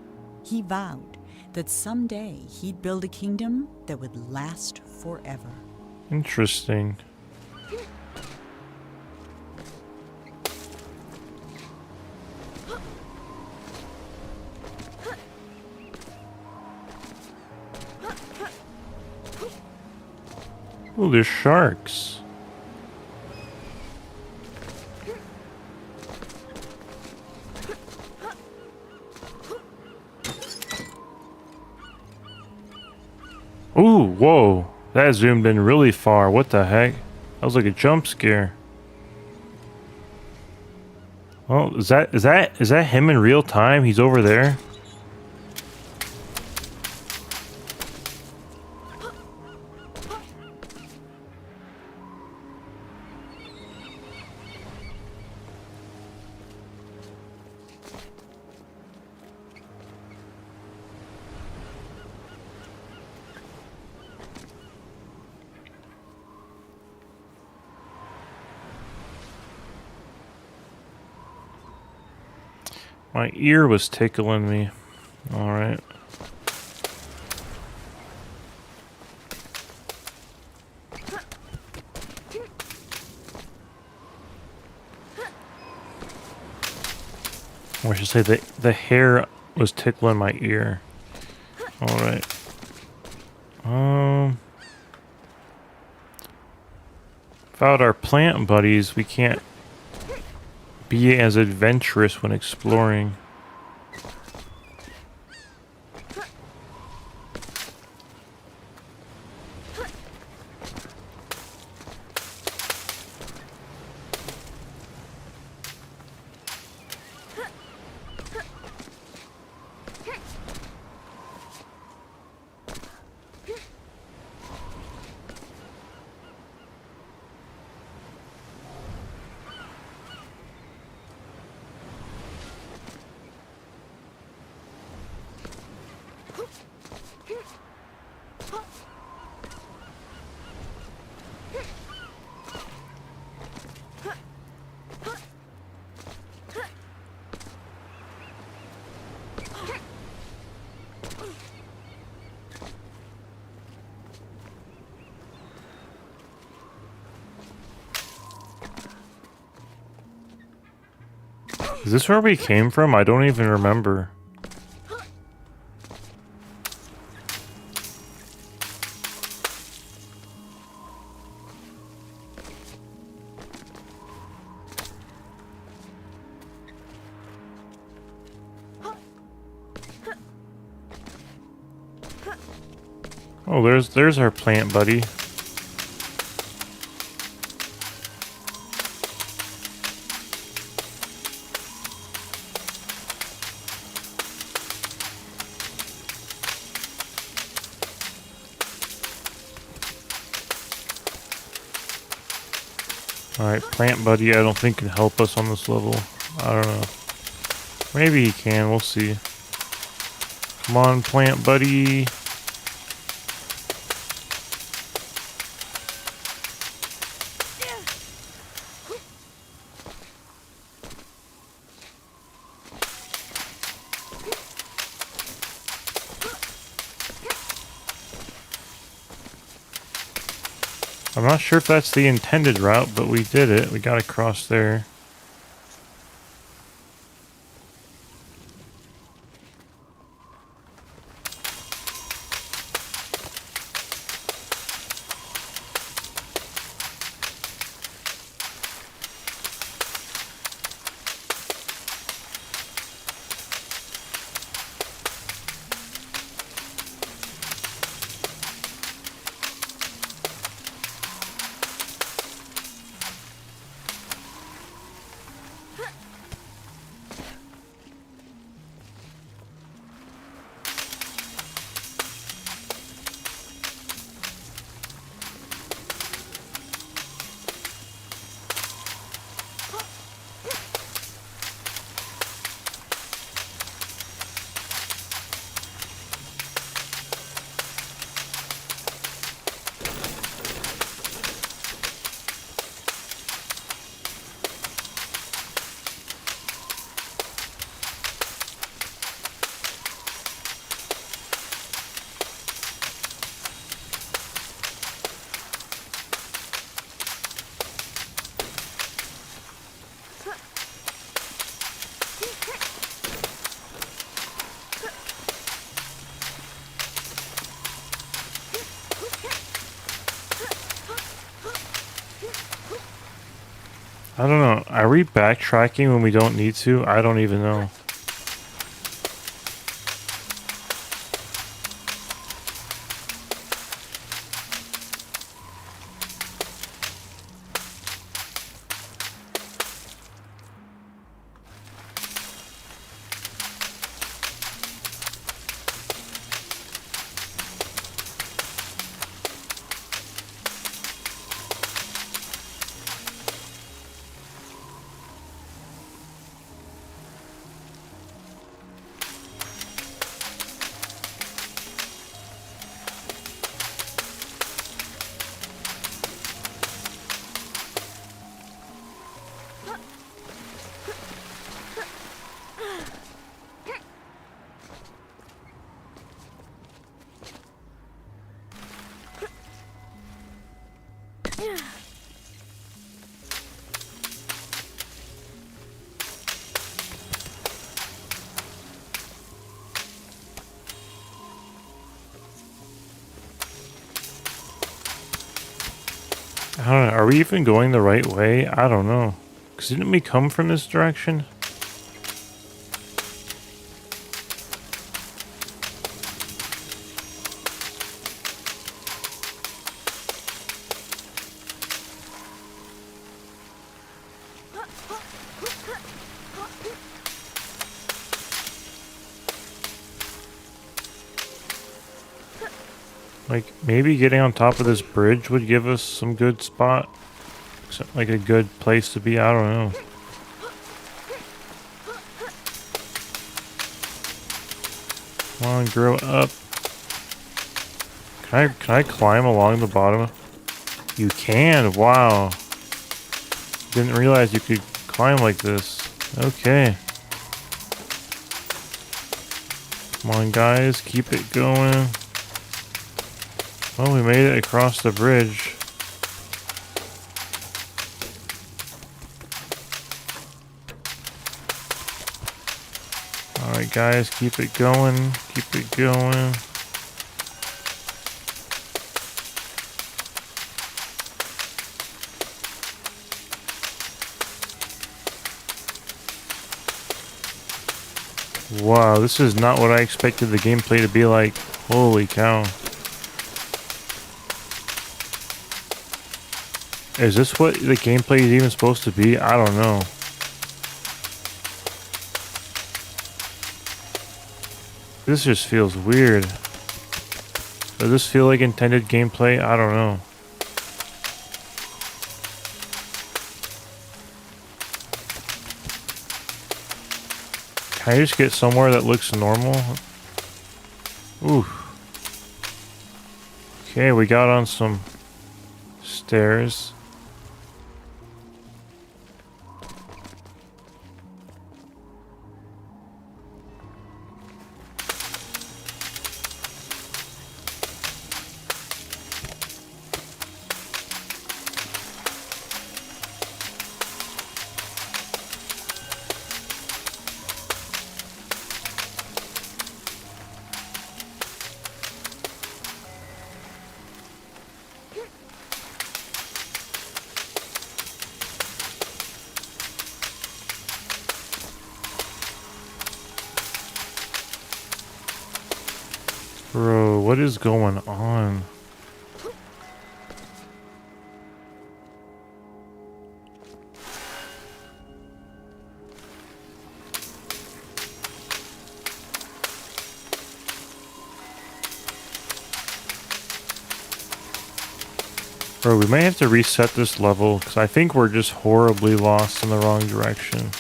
He vowed that someday he'd build a kingdom that would last forever. Interesting. Oh, there's sharks. Ooh, whoa. That zoomed in really far. What the heck? That was like a jump scare. Oh, is that him in real time? He's over there. My ear was tickling me. All right. Or I should say the hair was tickling my ear. All right. Without our plant buddies, we can't be as adventurous when exploring. Is this where we came from? I don't even remember. Oh, there's our plant buddy. Alright, plant buddy I don't think can help us on this level. I don't know. Maybe he can, we'll see. Come on, plant buddy. I'm not sure if that's the intended route, but we did it. We got across there. I don't know. Are we backtracking when we don't need to? I don't even know. I don't know. Are we even going the right way? I don't know. Because didn't we come from this direction? Like, maybe getting on top of this bridge would give us some good spot. Like a good place to be. I don't know. Come on, grow up. Can I climb along the bottom? You can. Wow. Didn't realize you could climb like this. Okay. Come on, guys. Keep it going. Well, we made it across the bridge. Alright, guys. Keep it going. Keep it going. Wow, this is not what I expected the gameplay to be like. Holy cow. Is this what the gameplay is even supposed to be? I don't know. This just feels weird. Does this feel like intended gameplay? I don't know. Can I just get somewhere that looks normal? Ooh. Okay, we got on some stairs. Bro, what is going on? Bro, we may have to reset this level, because I think we're just horribly lost in the wrong direction.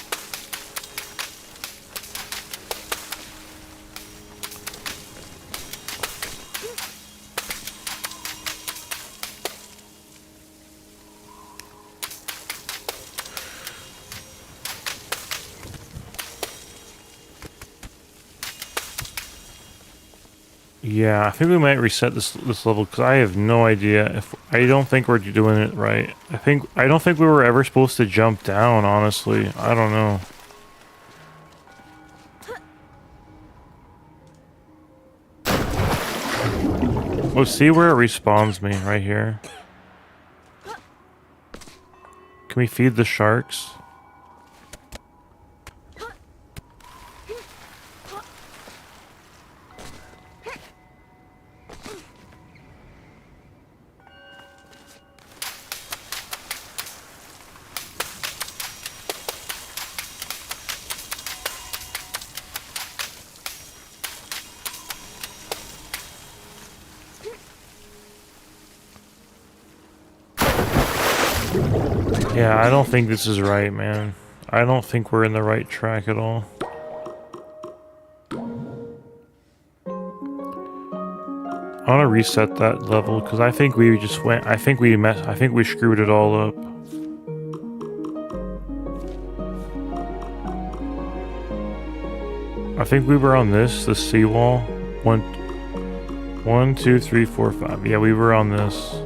Yeah, I think we might reset this level because I have no idea if I don't think we're doing it right. I don't think we were ever supposed to jump down, honestly. I don't know. Let's see where it respawns me right here. Can we feed the sharks? Yeah, I don't think this is right, man. I don't think we're in the right track at all. I want to reset that level because I think we just went. I think we screwed it all up. I think we were on the seawall. One, two, three, four, five. Yeah, we were on this.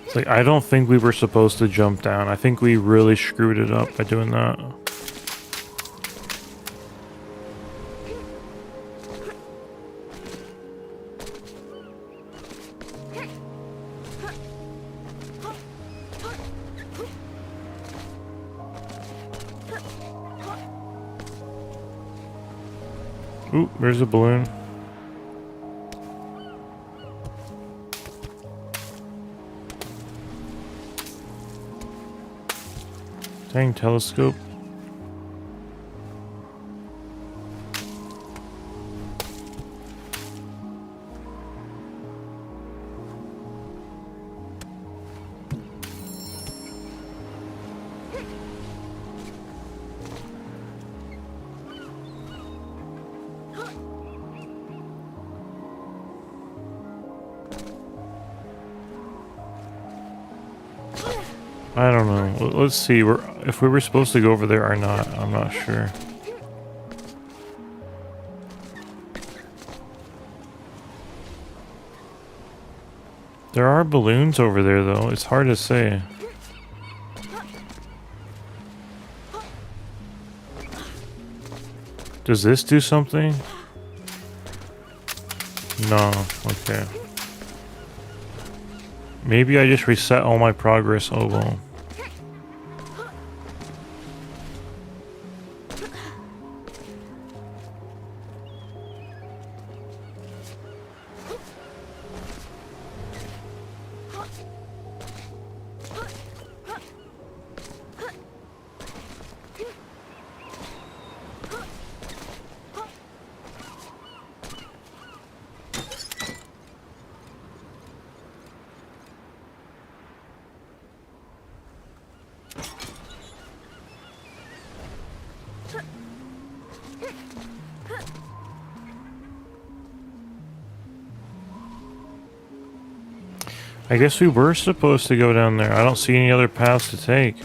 It's like, I don't think we were supposed to jump down. I think we really screwed it up by doing that. Ooh, there's a balloon. Dang, telescope. I don't know. Let's see. If we were supposed to go over there or not, I'm not sure. There are balloons over there, though. It's hard to say. Does this do something? No. Okay. Maybe I just reset all my progress. Oh well. I guess we were supposed to go down there. I don't see any other paths to take.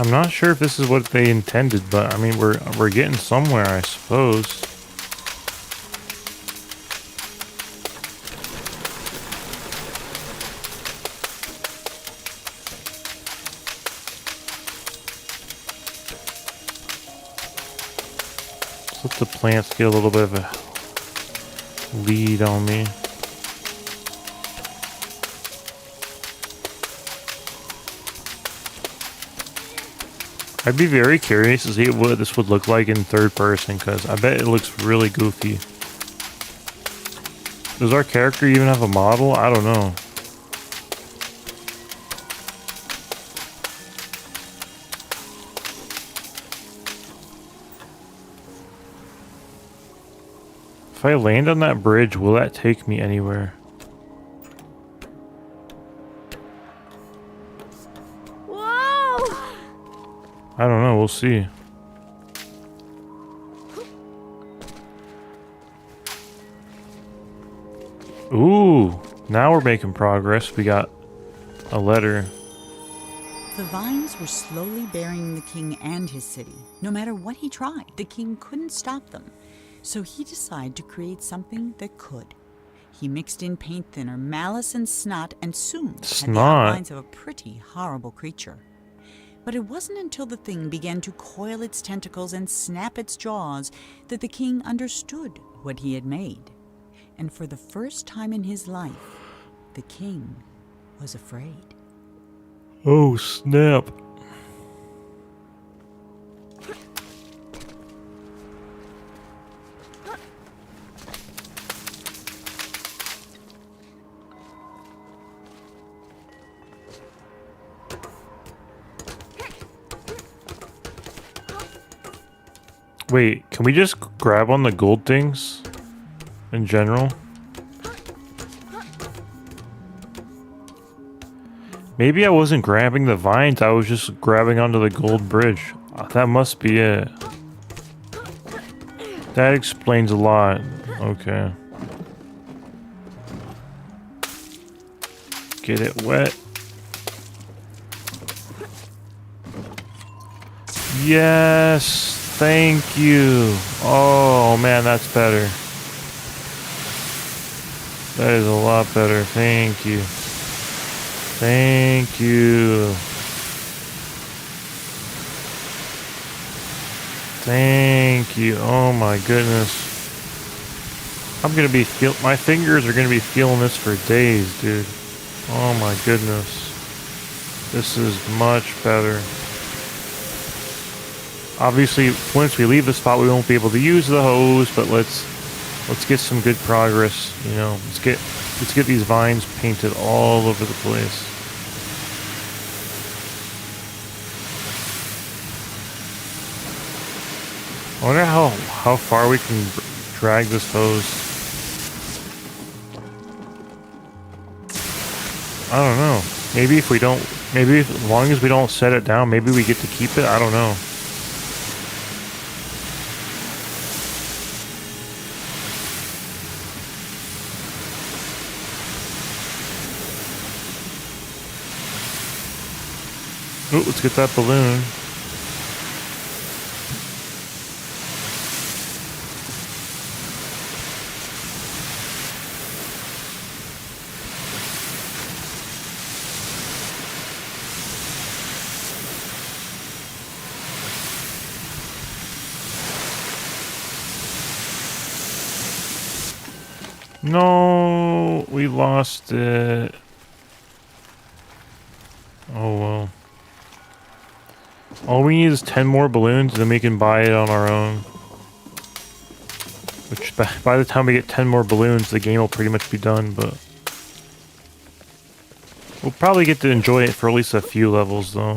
I'm not sure if this is what they intended, but I mean, we're getting somewhere, I suppose. Let the plants get a little bit of a lead on me. I'd be very curious to see what this would look like in third person, because I bet it looks really goofy. Does our character even have a model? I don't know. If I land on that bridge, will that take me anywhere? Whoa! I don't know, we'll see. Ooh, now we're making progress. We got a letter. The vines were slowly burying the king and his city. No matter what he tried, the king couldn't stop them. So he decided to create something that could. He mixed in paint thinner, malice, and snot, and soon had the Snot? outlines of a pretty horrible creature. But it wasn't until the thing began to coil its tentacles and snap its jaws that the king understood what he had made. And for the first time in his life, the king was afraid. Oh, snap. Wait, can we just grab on the gold things in general? Maybe I wasn't grabbing the vines, I was just grabbing onto the gold bridge. That must be it. That explains a lot. Okay. Get it wet. Yes, thank you. Oh man, that's better. That is a lot better. Thank you. Thank you. Thank you. Oh my goodness. I'm gonna be my fingers are gonna be feeling this for days, dude. Oh my goodness. This is much better. Obviously, once we leave the spot, we won't be able to use the hose, but let's get some good progress. You know, let's get these vines painted all over the place. I wonder how far we can drag this hose. I don't know. Maybe if we don't, maybe as long as we don't set it down, maybe we get to keep it. I don't know. Ooh, let's get that balloon. No, we lost it. Oh well. All we need is 10 more balloons, and then we can buy it on our own. Which, by the time we get 10 more balloons, the game will pretty much be done, but... we'll probably get to enjoy it for at least a few levels, though.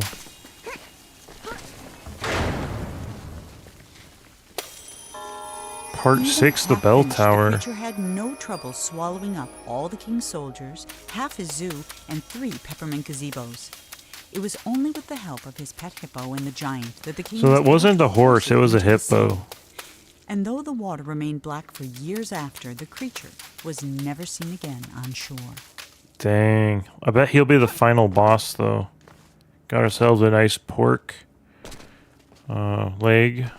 Part 6, the bell tower. The creature had no trouble swallowing up all the king's soldiers, half his zoo, and 3 peppermint gazebos. It was only with the help of his pet hippo and the giant that the king... So that wasn't a horse, it was a hippo. And though the water remained black for years after, the creature was never seen again on shore. Dang. I bet he'll be the final boss, though. Got ourselves a nice pork. Leg.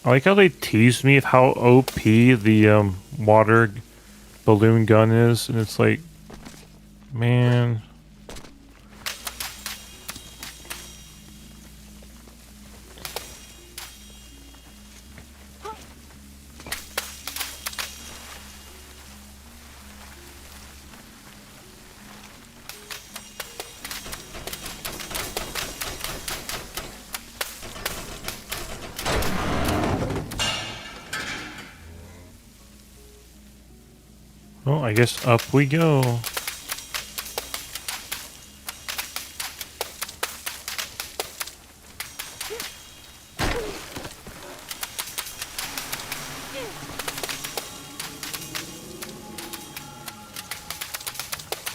I like how they teased me of how OP the water balloon gun is, and it's like, man. Well, I guess up we go.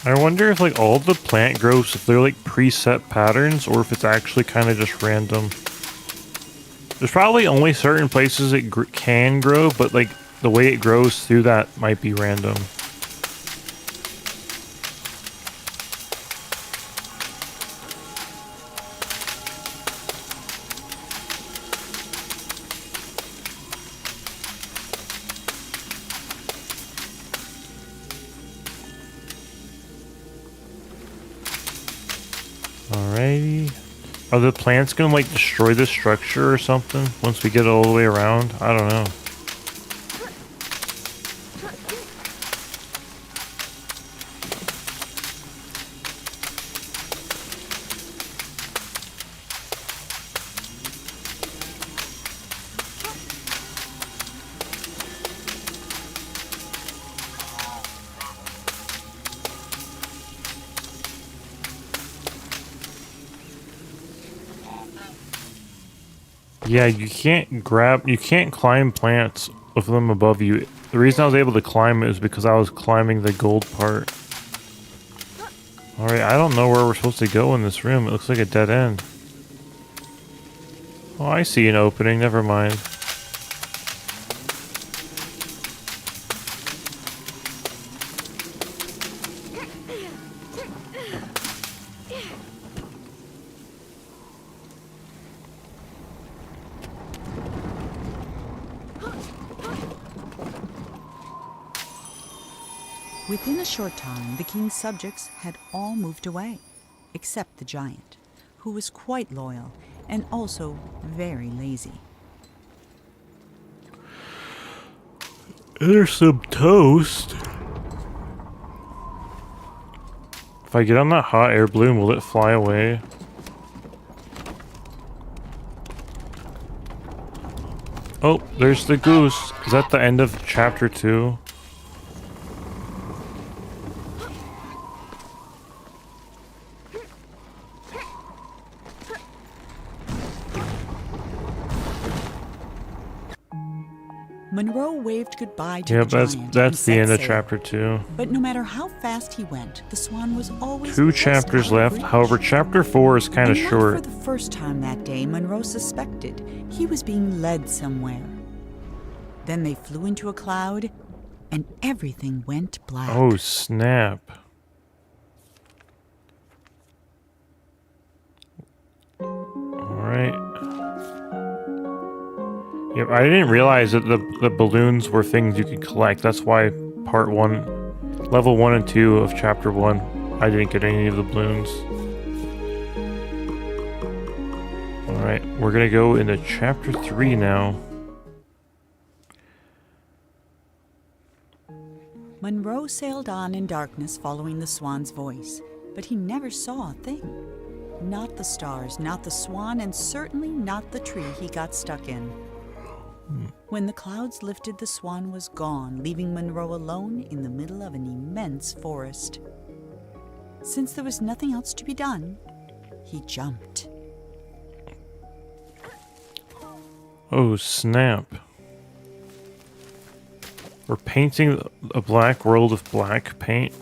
I wonder if like all the plant growths, if they're like preset patterns or if it's actually kind of just random. There's probably only certain places it can grow, but like the way it grows through that might be random. Alrighty. Are the plants gonna like destroy this structure or something once we get it all the way around? I don't know. Yeah, you can't climb plants with them above you. The reason I was able to climb it is because I was climbing the gold part. Alright, I don't know where we're supposed to go in this room. It looks like a dead end. Oh, I see an opening. Never mind. Within a short time, the king's subjects had all moved away, except the giant, who was quite loyal and also very lazy. There's some toast. If I get on that hot air balloon, will it fly away? Oh, there's the goose. Is that the end of chapter 2? Monroe waved goodbye to Yep, the giant. that's the and end set of sail. chapter 2. But no matter how fast he went, the swan was always 2 just chapters out of left. reach. However, chapter 4 is kind of And not short. for the first time that day, Monroe suspected he was being led somewhere. Then they flew into a cloud, and everything went black. Oh, snap. Alright. Yep, I didn't realize that the balloons were things you could collect. That's why level 1 and 2 of chapter 1, I didn't get any of the balloons. Alright, we're gonna go into chapter 3 now. Monroe sailed on in darkness following the swan's voice, but he never saw a thing. Not the stars, not the swan, and certainly not the tree he got stuck in. When the clouds lifted, the swan was gone, leaving Monroe alone in the middle of an immense forest. Since there was nothing else to be done, he jumped. Oh, snap. We're painting a black world with black paint.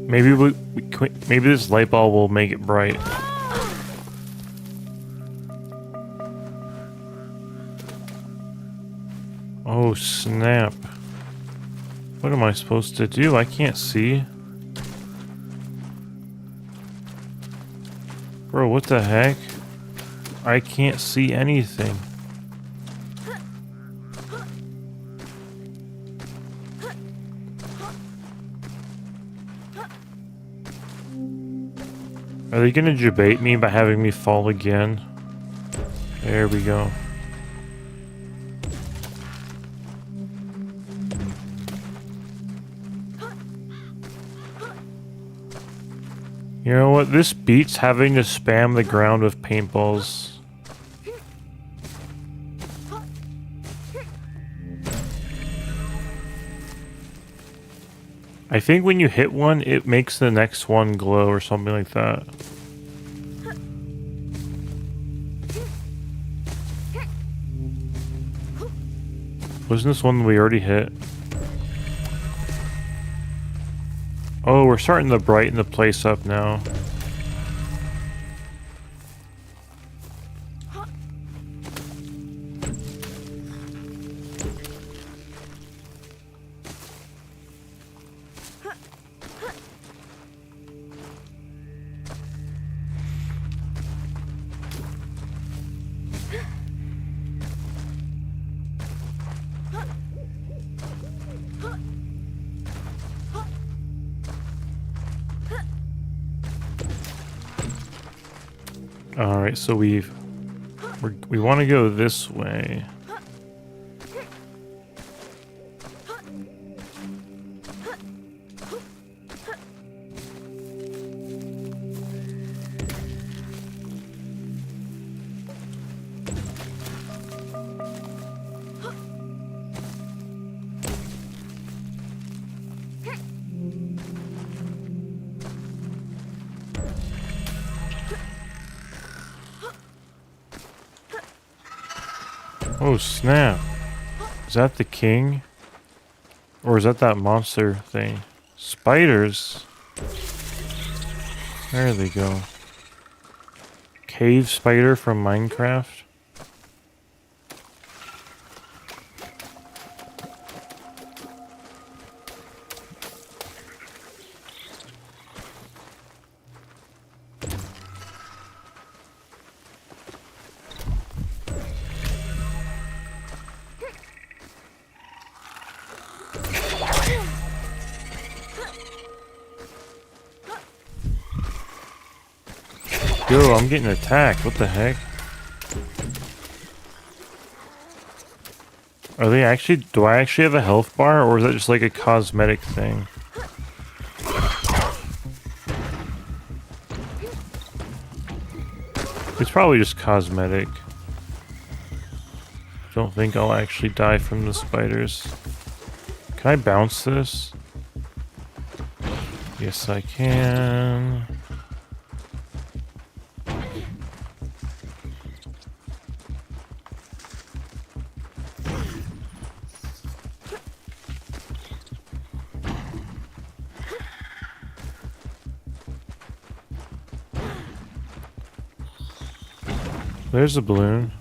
Maybe maybe this light bulb will make it bright. Oh, snap. What am I supposed to do? I can't see. Bro, what the heck? I can't see anything. Are they gonna debate me by having me fall again? There we go. You know what? This beats having to spam the ground with paintballs. I think when you hit one, it makes the next one glow or something like that. Wasn't this one we already hit? Oh, we're starting to brighten the place up now. Alright, so we want to go this way. Oh snap. Is that the king? Or is that monster thing? Spiders? There they go. Cave spider from Minecraft? Yo, I'm getting attacked. What the heck? Are they actually... Do I actually have a health bar? Or is that just like a cosmetic thing? It's probably just cosmetic. Don't think I'll actually die from the spiders. Can I bounce this? Yes, I can. There's a balloon.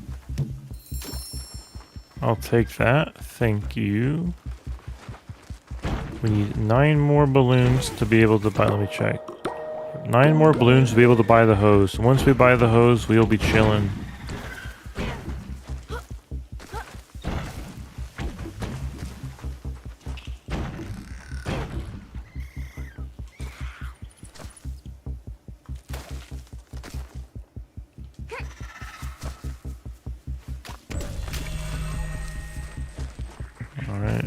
I'll take that. Thank you. We need 9 more balloons to be able to buy. Let me check. 9 more balloons to be able to buy the hose. Once we buy the hose, we'll be chilling. Alright.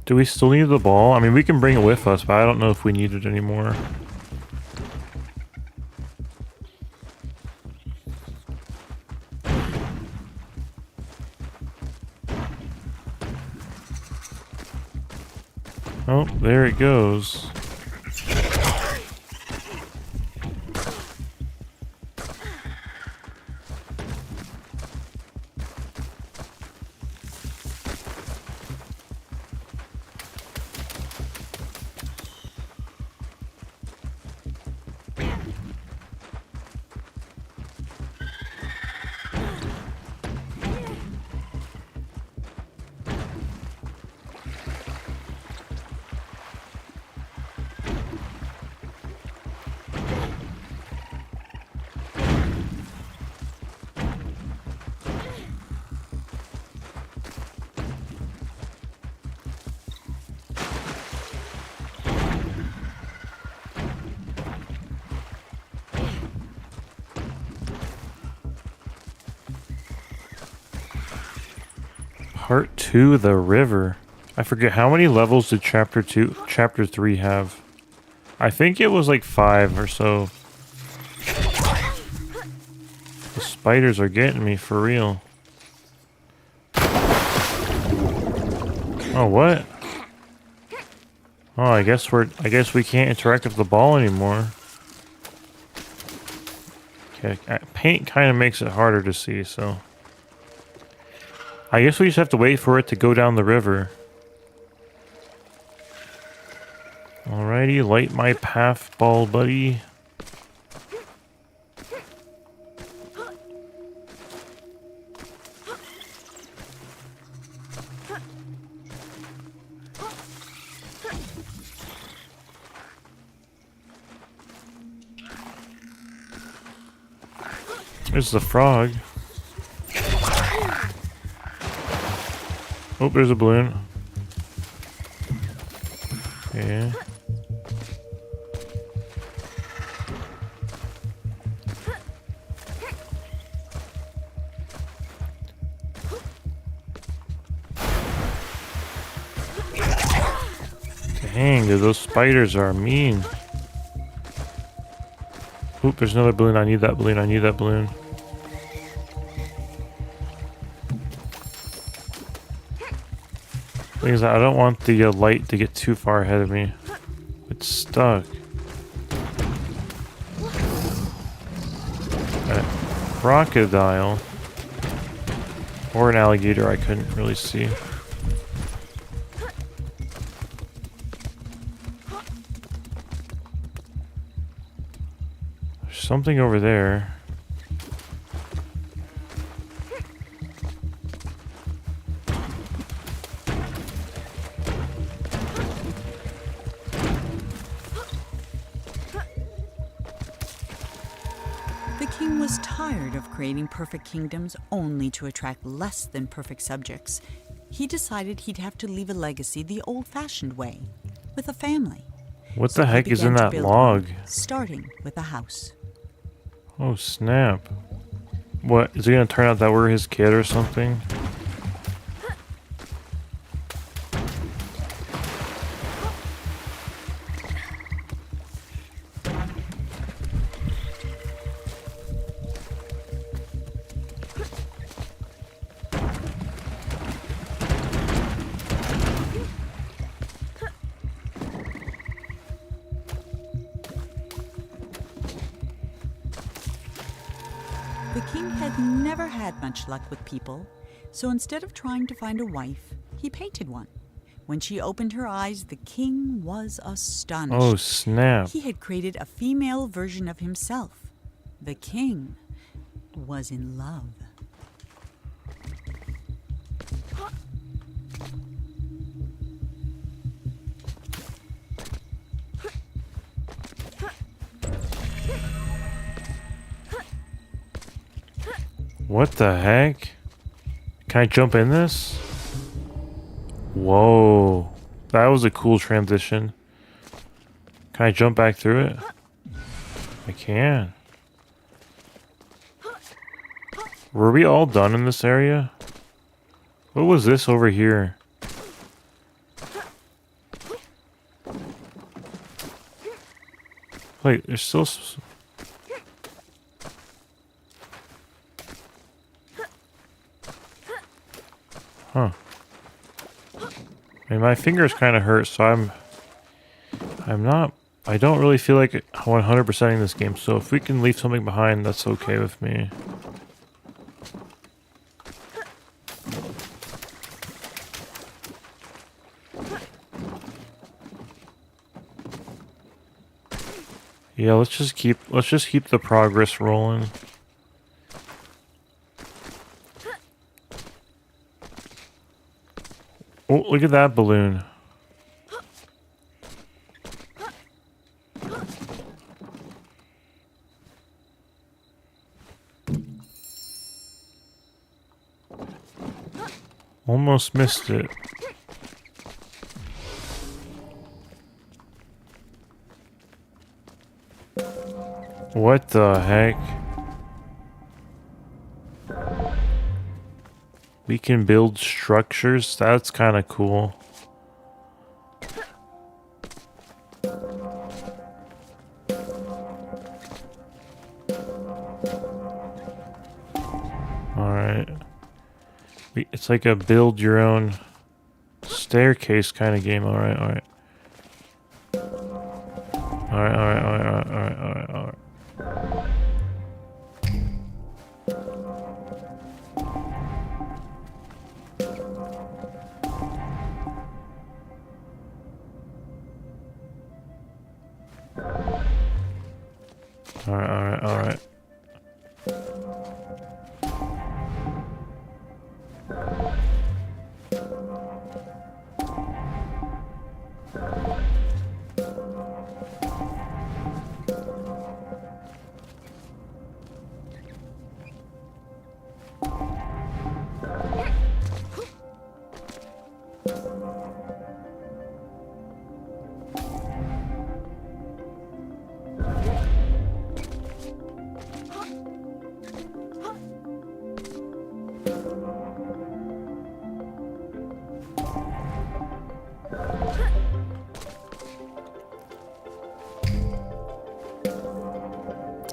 Do we still need the ball? I mean, we can bring it with us, but I don't know if we need it anymore. Oh, there it goes. Part 2, the river. I forget how many levels did chapter 3 have? I think it was like 5 or so. The spiders are getting me for real. Oh, what? Oh, I guess we can't interact with the ball anymore. Okay, paint kind of makes it harder to see, so I guess we just have to wait for it to go down the river. Alrighty, light my path, ball buddy. There's the frog. Oh, there's a balloon. Okay. Dang, dude, those spiders are mean. Oop, there's another balloon. I need that balloon. I need that balloon. Thing is, I don't want the light to get too far ahead of me. It's stuck. A crocodile. Or an alligator, I couldn't really see. There's something over there. The king was tired of creating perfect kingdoms only to attract less than perfect subjects. He decided he'd have to leave a legacy the old-fashioned way, with a family. What So the he heck is began in to that build log? one, starting with a house. Oh, snap. What? Is it gonna turn out that we're his kid or something? The king had never had much luck with people, so instead of trying to find a wife, he painted one. When she opened her eyes, the king was astonished. Oh, snap. He had created a female version of himself. The king was in love. What the heck? Can I jump in this? Whoa. That was a cool transition. Can I jump back through it? I can. Were we all done in this area? What was this over here? Wait, there's still... Huh. I mean, my fingers kind of hurt, so I don't really feel like 100%ing this game, so if we can leave something behind, that's okay with me. Yeah, let's just keep the progress rolling. Oh, look at that balloon. Almost missed it. What the heck? We can build structures. That's kind of cool. Alright. It's like a build your own staircase kind of game. Alright, alright. Alright, alright, alright, alright, alright, alright. Alright, alright, alright.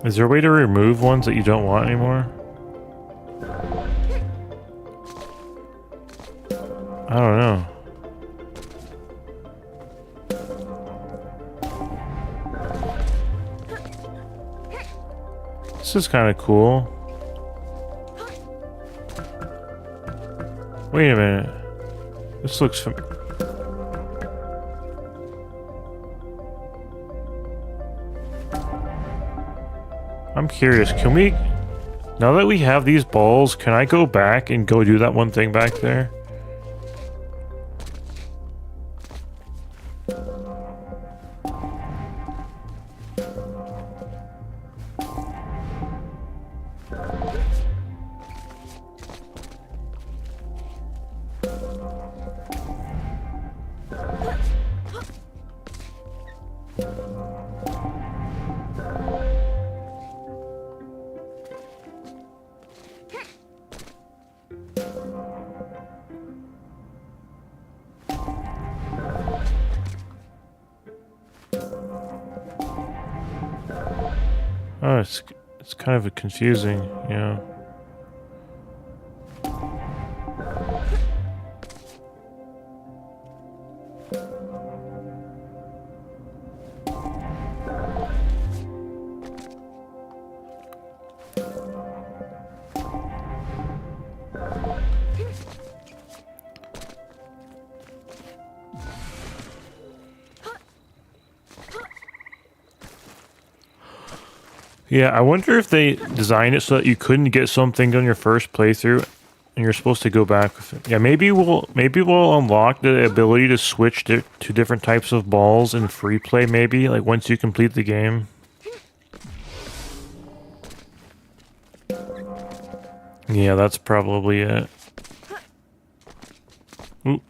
Is there a way to remove ones that you don't want anymore? I don't know. This is kind of cool. Wait a minute. This looks I'm curious, can we... Now that we have these balls, can I go back and go do that one thing back there? Oh, it's kind of confusing, you know. Yeah, I wonder if they designed it so that you couldn't get something on your first playthrough, and you're supposed to go back with it. Yeah, maybe we'll unlock the ability to switch to different types of balls in free play. Maybe like once you complete the game. Yeah, that's probably it. Ooh.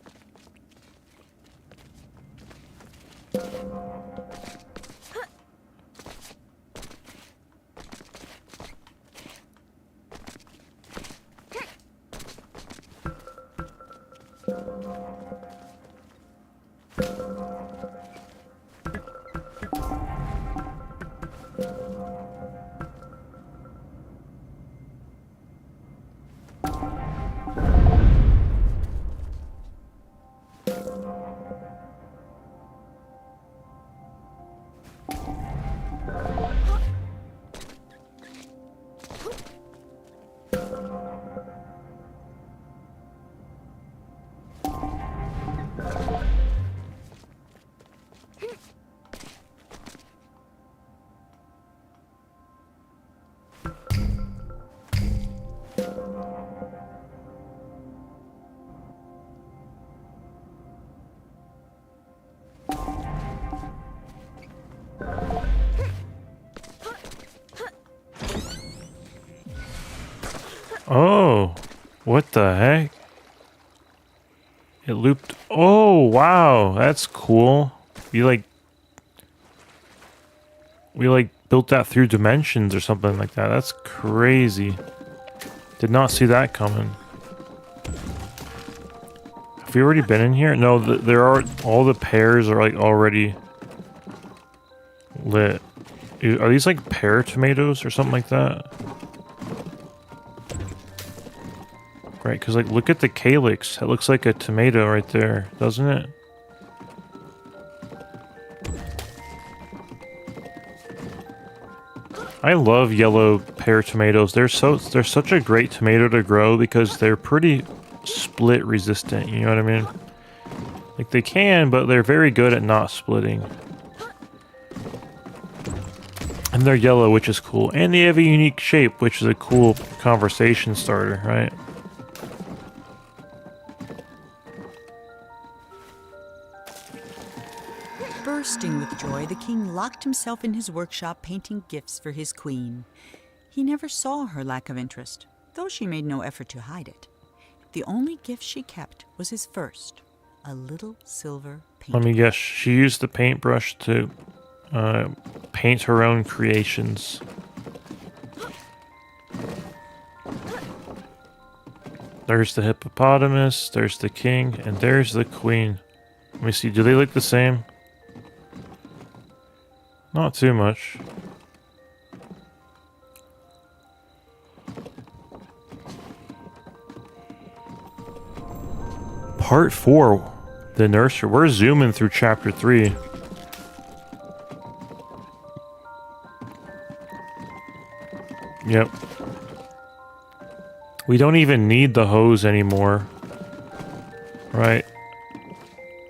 Oh, what the heck? It looped. Oh, wow, that's cool. We like built that through dimensions or something like that. That's crazy. Did not see that coming. Have we already been in here? No, there are all the pears are like already lit. Are these like pear tomatoes or something like that? Right, because like look at the calyx. That looks like a tomato right there, doesn't it? I love yellow pear tomatoes. They're such a great tomato to grow because they're pretty split resistant, you know what I mean? Like they can, but they're very good at not splitting. And they're yellow, which is cool. And they have a unique shape, which is a cool conversation starter, right? Bursting with joy, the king locked himself in his workshop painting gifts for his queen. He never saw her lack of interest, though she made no effort to hide it. The only gift she kept was his first, a little silver paint. Let me guess, she used the paintbrush to paint her own creations. There's the hippopotamus, there's the king, and there's the queen. Let me see, do they look the same? Not too much. Part 4, the nursery. We're zooming through chapter 3. Yep. We don't even need the hose anymore. Right?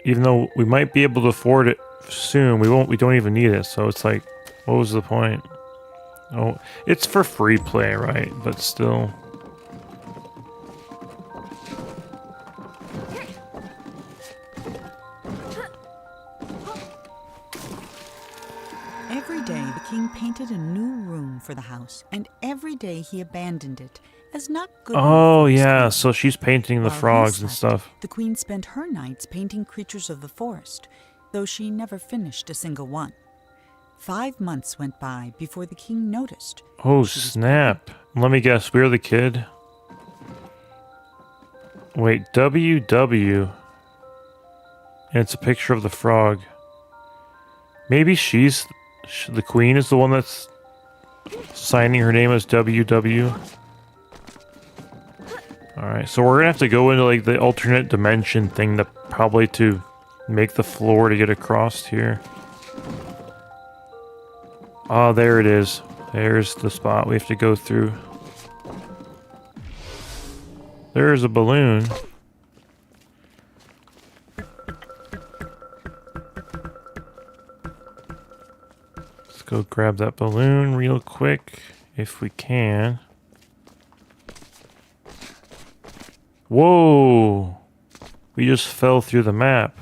Even though we might be able to afford it soon, we don't even need it. So it's like, what was the point? Oh, it's for free play, right? But still. Every day the king painted a new room for the house, and every day he abandoned it as not good enough Oh for his yeah, queen. so she's painting the While he frogs and slept, stuff. The queen spent her nights painting creatures of the forest, though she never finished a single one. 5 months went by before the king noticed. Oh she was snap. Let me guess, we're the kid? Wait, WW. And it's a picture of the frog. Maybe the queen is the one that's signing her name as WW. Alright, so we're gonna have to go into like the alternate dimension thing probably to make the floor to get across here. Oh, there it is. There's the spot we have to go through. There's a balloon. Let's go grab that balloon real quick, if we can. Whoa! We just fell through the map.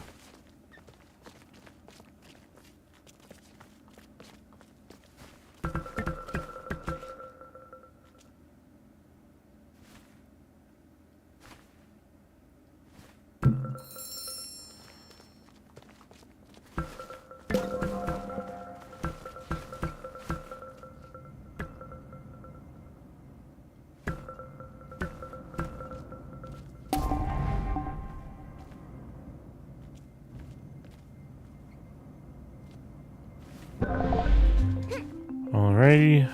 Alrighty.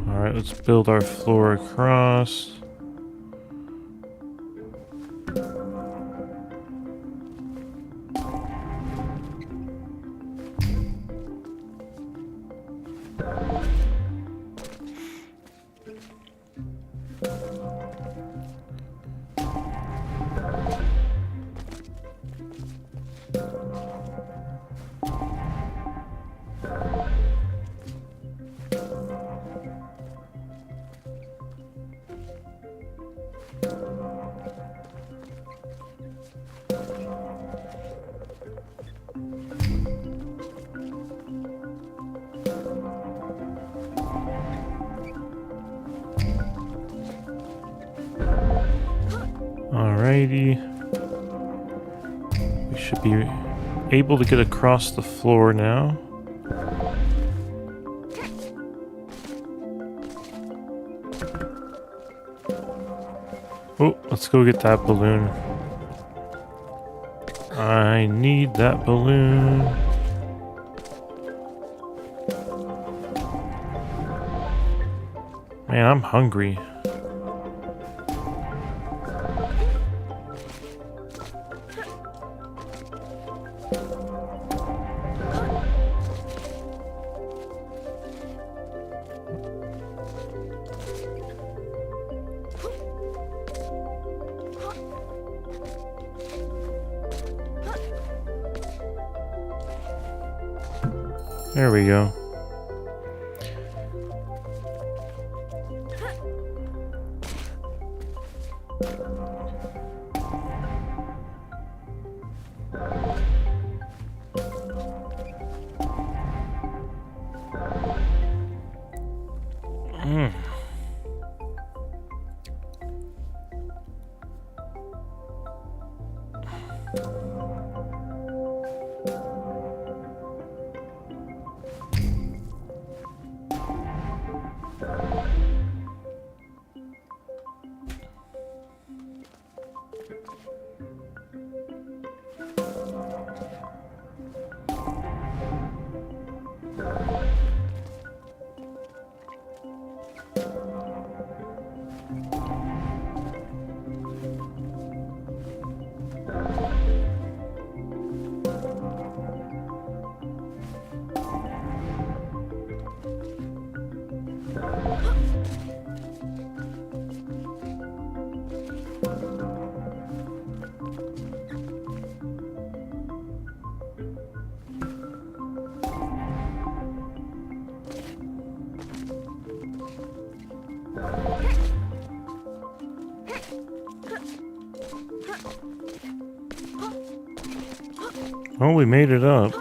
Alright, let's build our floor across. Alrighty. We should be able to get across the floor now. Oh, let's go get that balloon. I need that balloon. Man, I'm hungry. There we go. Oh, we made it up.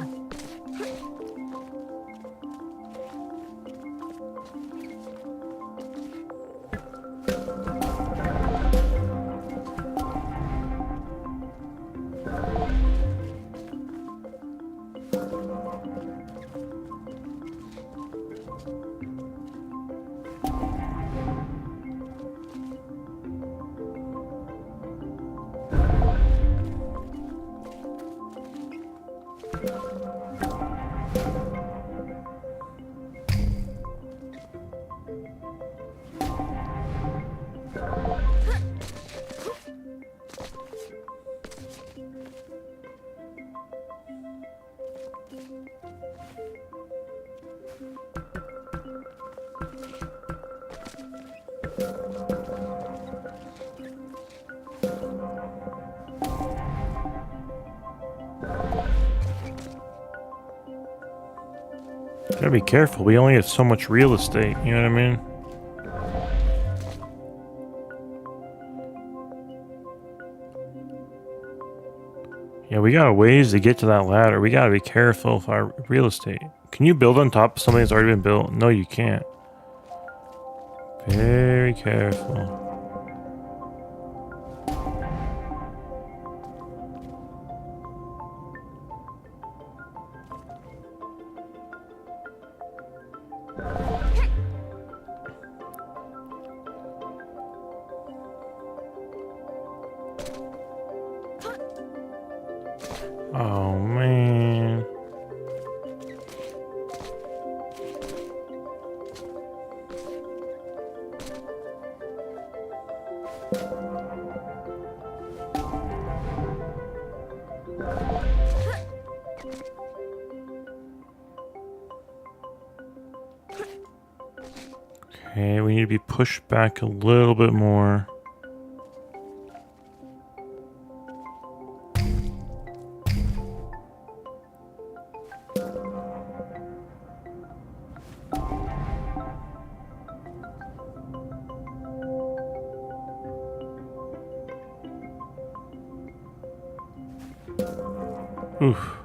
Gotta be careful. We only have so much real estate. You know what I mean? Yeah, we got a ways to get to that ladder. We gotta be careful of our real estate. Can you build on top of something that's already been built? No, you can't. Very careful. Oh, man. Okay, we need to be pushed back a little bit more. Oof.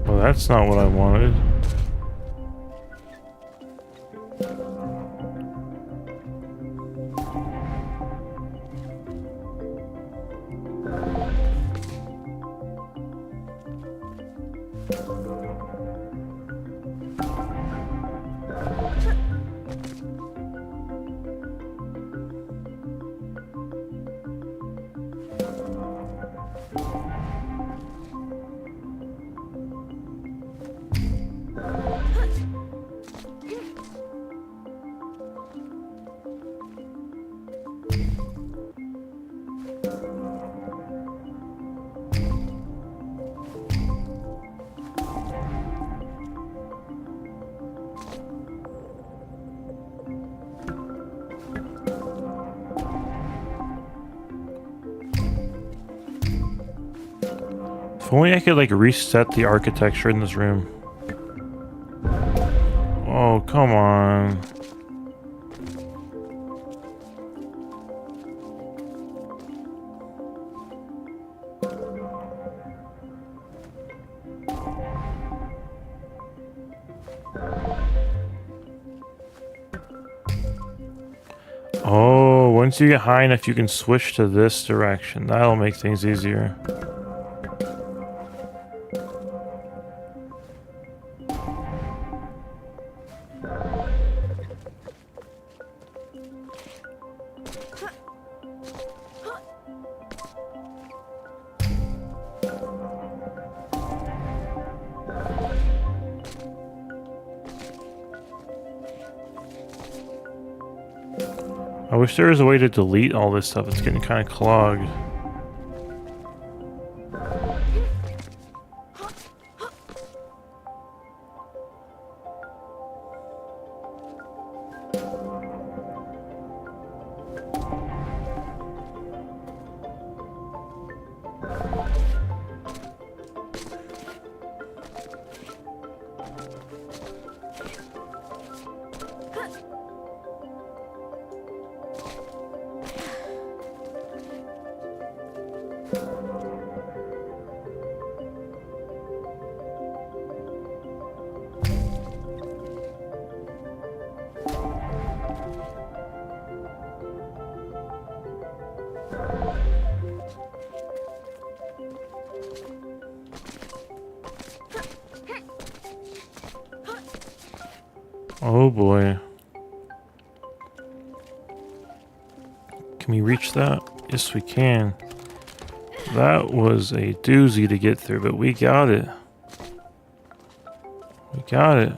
Well, that's not what I wanted. If only I could like reset the architecture in this room. Oh, come on. Oh, once you get high enough, you can switch to this direction. That'll make things easier. I wish there was a way to delete all this stuff. It's getting kind of clogged. Oh boy. Can we reach that? Yes, we can. That was a doozy to get through, but we got it. We got it.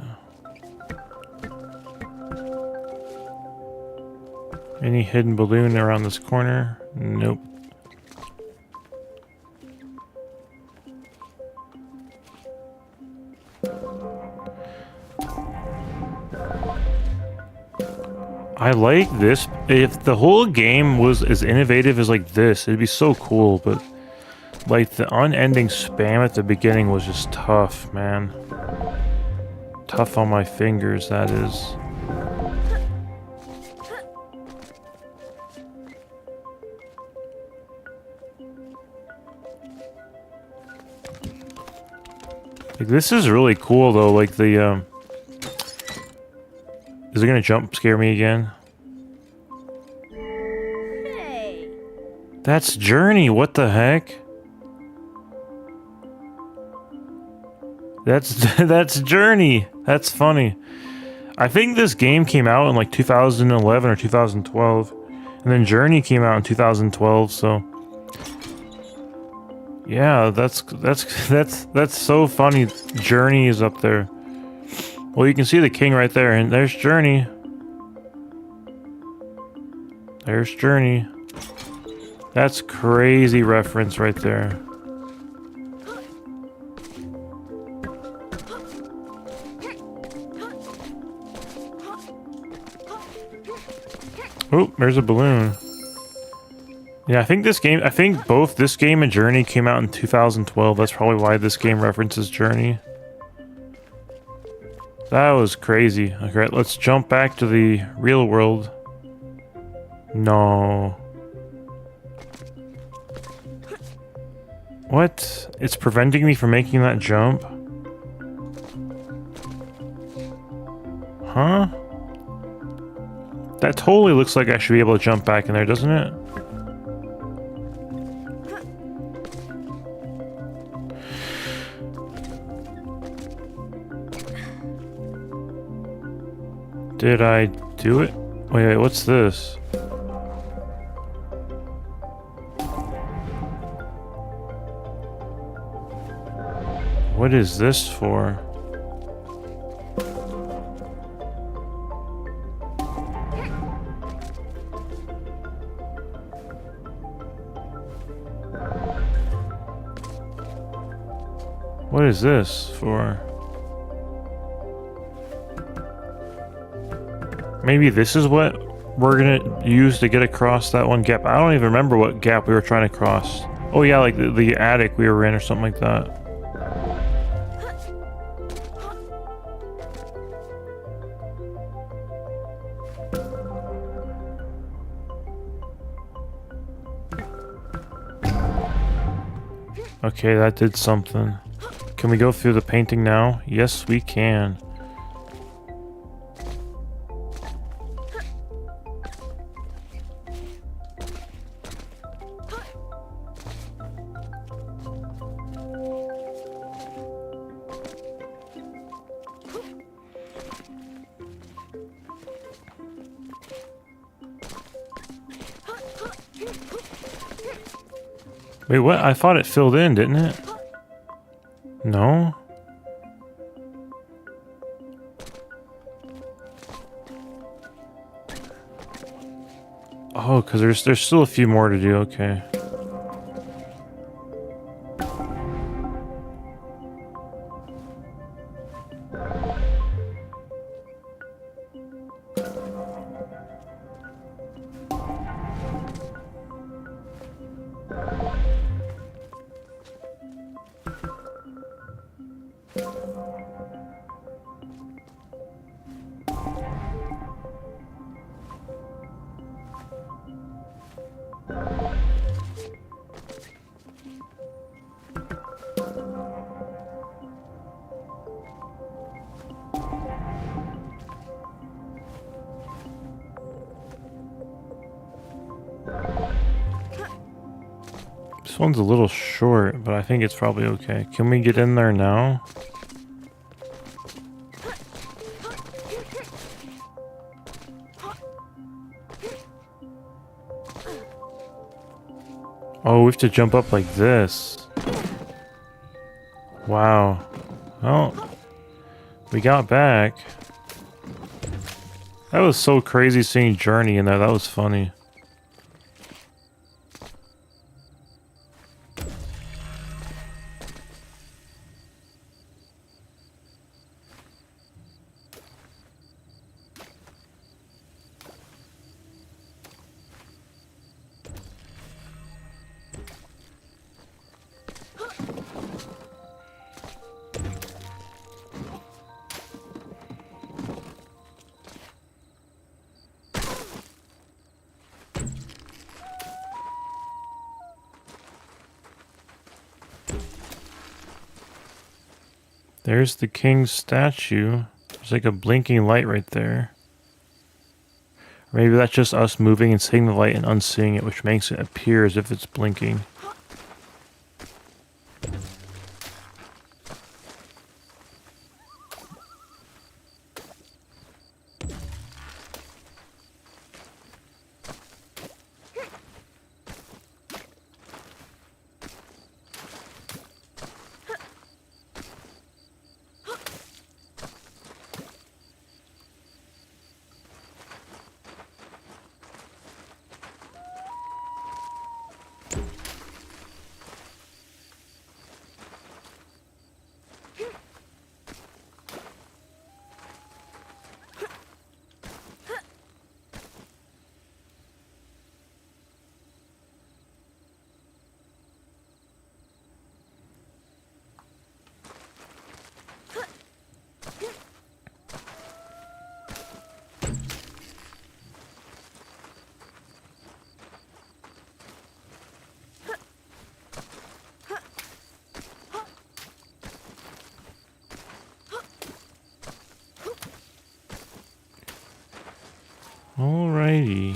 Any hidden balloon around this corner? Nope. I like this. If the whole game was as innovative as like this, it'd be so cool, but like the unending spam at the beginning was just tough, man. Tough on my fingers, that is. Like, this is really cool though, like the is it gonna jump scare me again? Hey. That's Journey, what the heck? That's Journey. That's funny. I think this game came out in like 2011 or 2012. And then Journey came out in 2012, so yeah, that's so funny. Journey is up there. Well, you can see the king right there, and there's Journey. There's Journey. That's crazy reference right there. Oh, there's a balloon. Yeah, I think both this game and Journey came out in 2012. That's probably why this game references Journey. That was crazy. Okay, let's jump back to the real world. No. What? It's preventing me from making that jump? Huh? That totally looks like I should be able to jump back in there, doesn't it? Did I do it? Wait, what's this? What is this for? What is this for? Maybe this is what we're gonna use to get across that one gap. I don't even remember what gap we were trying to cross. Oh yeah, like the attic we were in or something like that. Okay, that did something. Can we go through the painting now? Yes, we can. Wait, what? I thought it filled in, didn't it? No? Oh, because there's still a few more to do, okay. This one's a little short, but I think it's probably okay. Can we get in there now? Oh, we have to jump up like this. Wow. Well, we got back. That was so crazy seeing Journey in there. That was funny. There's the king's statue. There's like a blinking light right there. Or maybe that's just us moving and seeing the light and unseeing it, which makes it appear as if it's blinking. Alrighty.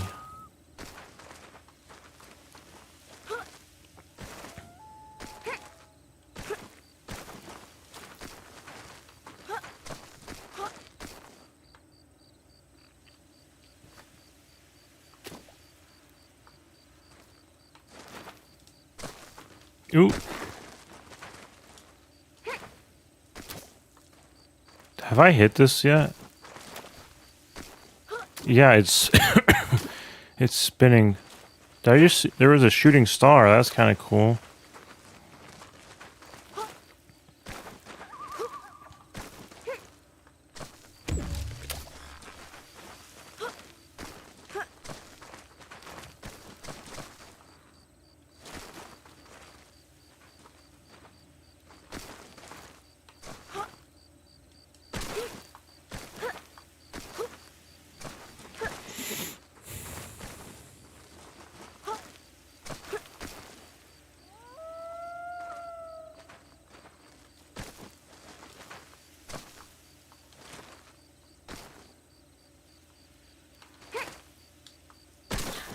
Ooh. Have I hit this yet? Yeah, it's it's spinning. Did I just there was a shooting star. That's kind of cool.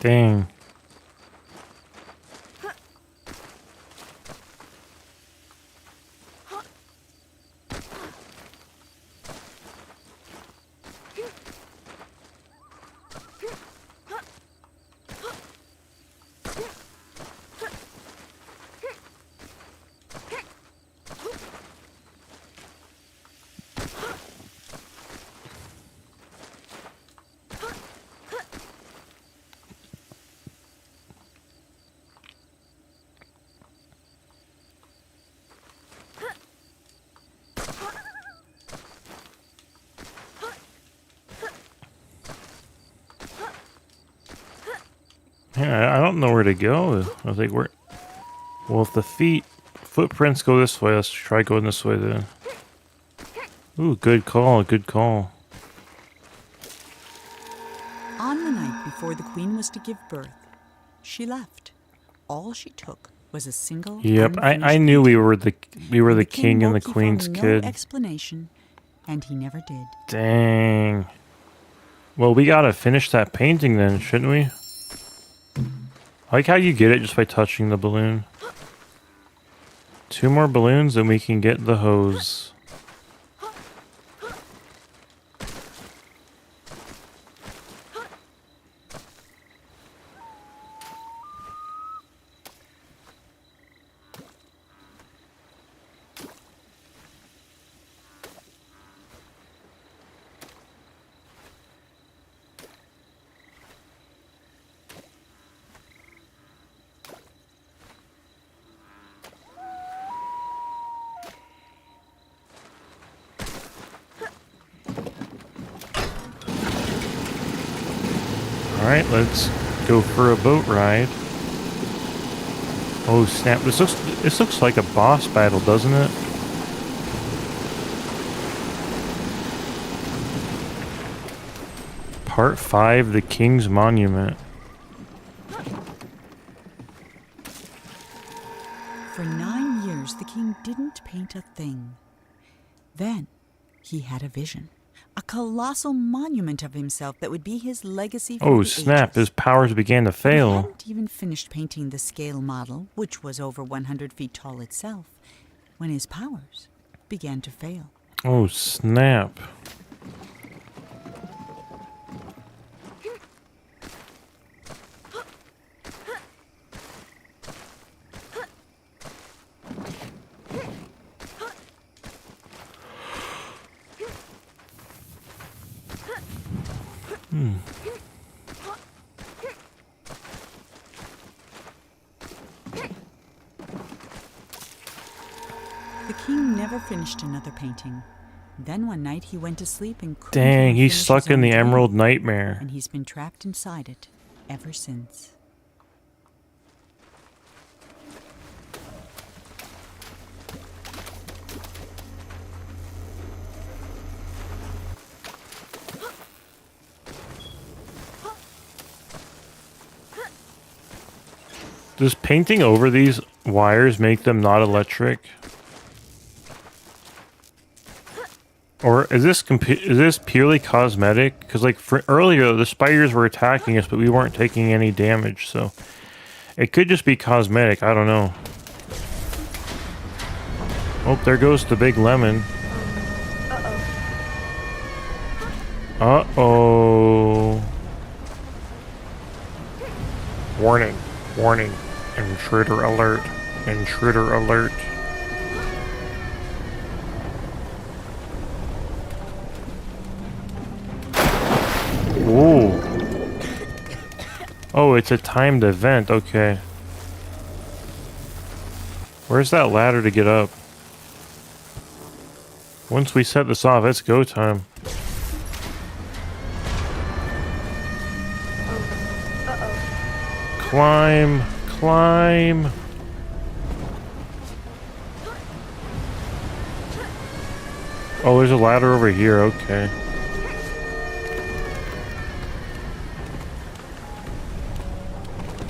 Dang. Yeah, I don't know where to go. I was like, where? Well, if the footprints go this way, let's try going this way then. Ooh, good call, good call. On the night before the queen was to give birth, she left. All she took was a single. Yep, I unfinished knew we painting. were When the king and the woke, he queen's found kid. No explanation, and he never did. Dang. Well, we gotta finish that painting then, shouldn't we? I like how you get it just by touching the balloon. 2 more balloons and we can get the hose. Alright, let's go for a boat ride. Oh snap, this looks like a boss battle, doesn't it? Part 5, The King's Monument. For 9 years, the king didn't paint a thing. Then he had a vision. A colossal monument of himself that would be his legacy for Oh the snap, ages. his powers began to He fail. hadn't even finished painting the scale model, which was over 100 feet tall itself, when his powers began to fail. Oh snap. The king never finished another painting. Then one night he went to sleep and couldn't Dang, even he's finish stuck his in own the dream. Emerald Nightmare. And he's been trapped inside it ever since. Does painting over these wires make them not electric? Or is this purely cosmetic? Because like for earlier, the spiders were attacking us, but we weren't taking any damage, so it could just be cosmetic. I don't know. Oh, there goes the big lemon. Uh-oh. Warning. Warning. Intruder alert. Intruder alert. Ooh. Oh, it's a timed event. Okay. Where's that ladder to get up? Once we set this off, it's go time. Climb. Climb. Oh, there's a ladder over here. Okay.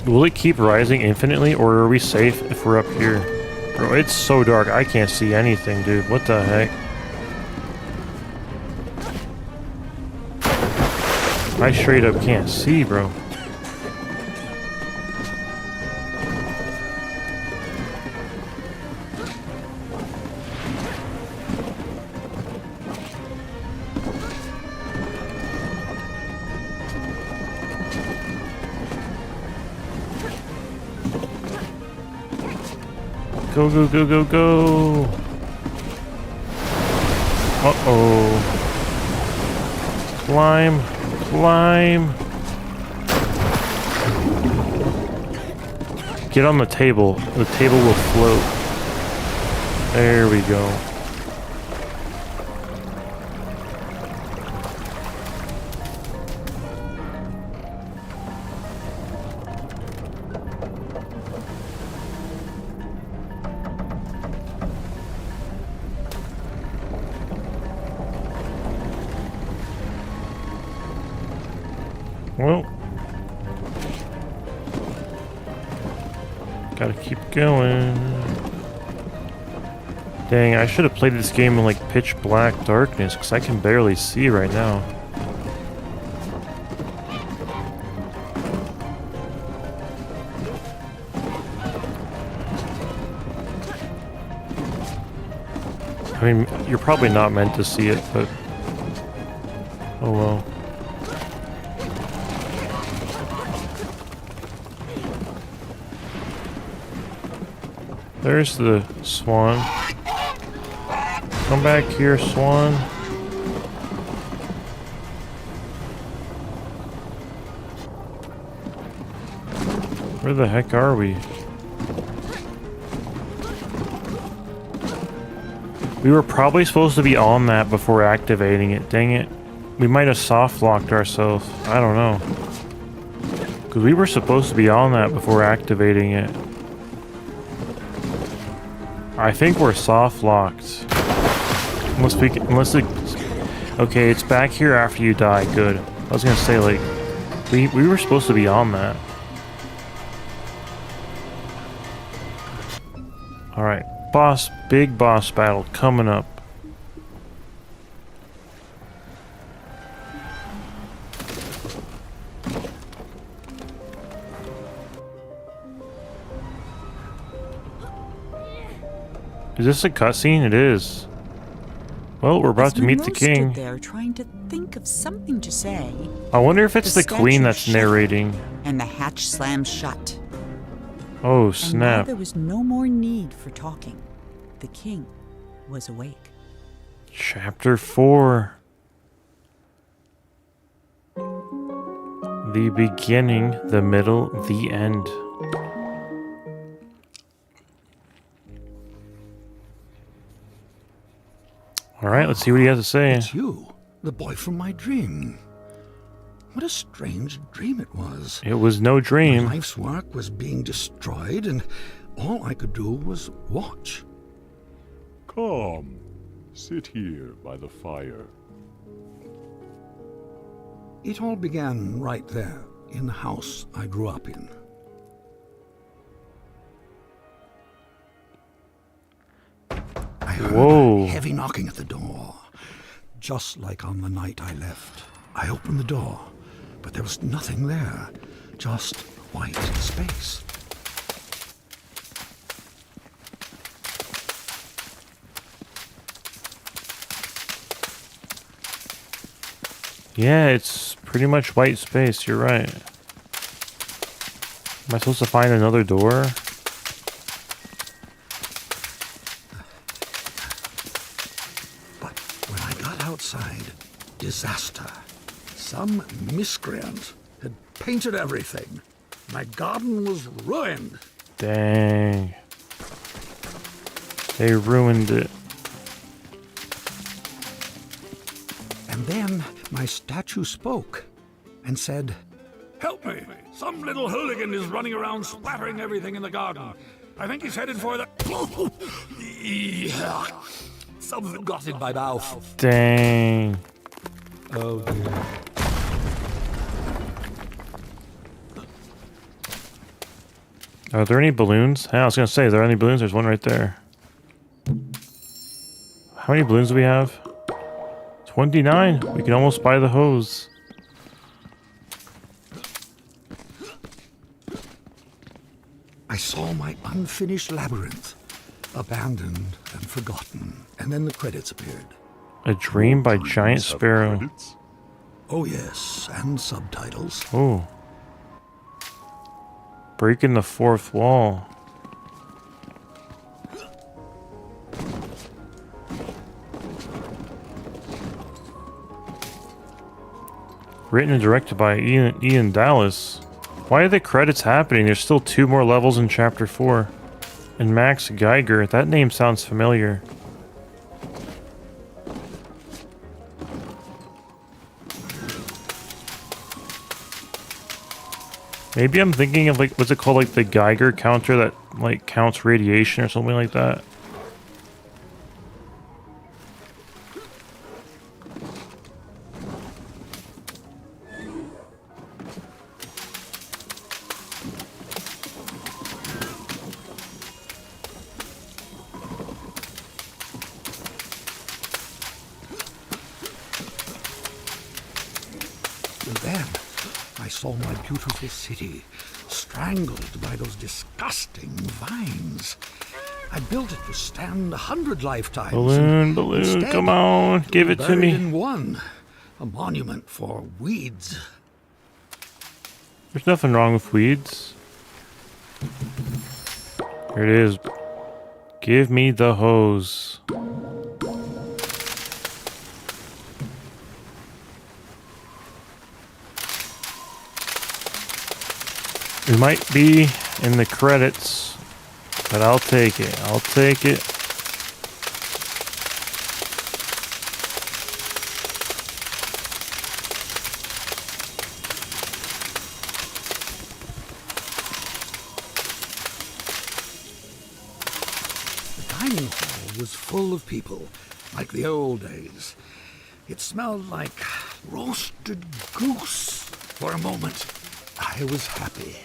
Will it keep rising infinitely, or are we safe if we're up here? Bro, it's so dark. I can't see anything, dude. What the heck? I straight up can't see, bro. Go, go, go, go, go. Uh-oh. Climb. Climb. Get on the table. The table will float. There we go. Well, gotta keep going. Dang, I should have played this game in like pitch black darkness because I can barely see right now. I mean, you're probably not meant to see it, but oh well. There's the Swan. Come back here, Swan. Where the heck are we? We were probably supposed to be on that before activating it. Dang it. We might have soft locked ourselves. I don't know. Because we were supposed to be on that before activating it. I think we're soft locked. Unless it, okay, it's back here after you die. Good. I was gonna say like, we were supposed to be on that. All right, big boss battle coming up. Is this a cutscene? It is. Well, we're about to meet the king. Stood there trying to think of something to say. I wonder if it's the queen that's statue narrating. And the hatch slammed shut. Oh, And now snap. there was no more need for talking. The king was awake. Chapter 4. The beginning, the middle, the end. Alright, let's see what he has to say. It's you, the boy from my dream. What a strange dream it was. It was no My dream. life's work was being destroyed, and all I could do was watch. Come, sit here by the fire. It all began right there, in the house I grew up in. I heard Whoa. a heavy knocking at the door, just like on the night I left. I opened the door, but there was nothing there, just white space. Yeah, it's pretty much white space, you're right. Am I supposed to find another door? But when I got outside, disaster. Some miscreant had painted everything. My garden was ruined. Dang. They ruined it. And then my statue spoke and said, "Help me! Some little hooligan is running around splattering everything in the garden. I think he's headed for the..." Something got in my mouth. Dang. Oh dear. Are there any balloons? Yeah, I was gonna say, are there any balloons? There's one right there. How many balloons do we have? 29. We can almost buy the hose. I saw my unfinished labyrinth, abandoned and forgotten. And then the credits appeared. A Dream by Dreams Giant have Sparrow. credits? Oh yes, and subtitles. Oh. Breaking the fourth wall. Written and directed by Ian Dallas. Why are the credits happening? There's still 2 more levels in Chapter 4. And Max Geiger, that name sounds familiar. Maybe I'm thinking of like, what's it called? Like the Geiger counter that like counts radiation or something like that. And then I saw my beautiful city strangled by those disgusting vines. I built it to stand 100 lifetimes. Balloon, Instead, come on, give it to buried me. in one, a monument for weeds. There's nothing wrong with weeds. Here it is. Give me the hose. It might be in the credits, but I'll take it. I'll take it. The dining hall was full of people, like the old days. It smelled like roasted goose. For a moment, I was happy.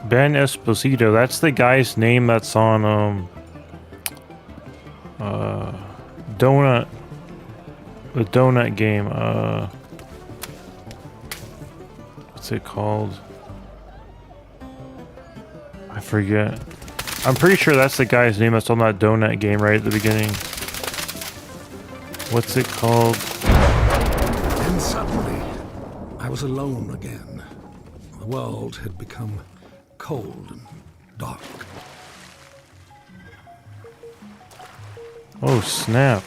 Ben Esposito, that's the guy's name that's on Donut, the Donut game, what's it called? I forget. I'm pretty sure that's the guy's name that's on that Donut game right at the beginning. What's it called? And suddenly, I was alone again. The world had become cold and dark. Oh, snap.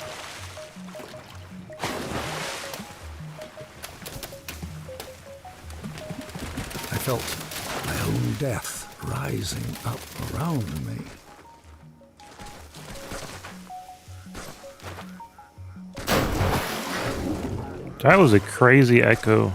I felt my own death rising up around me. That was a crazy echo.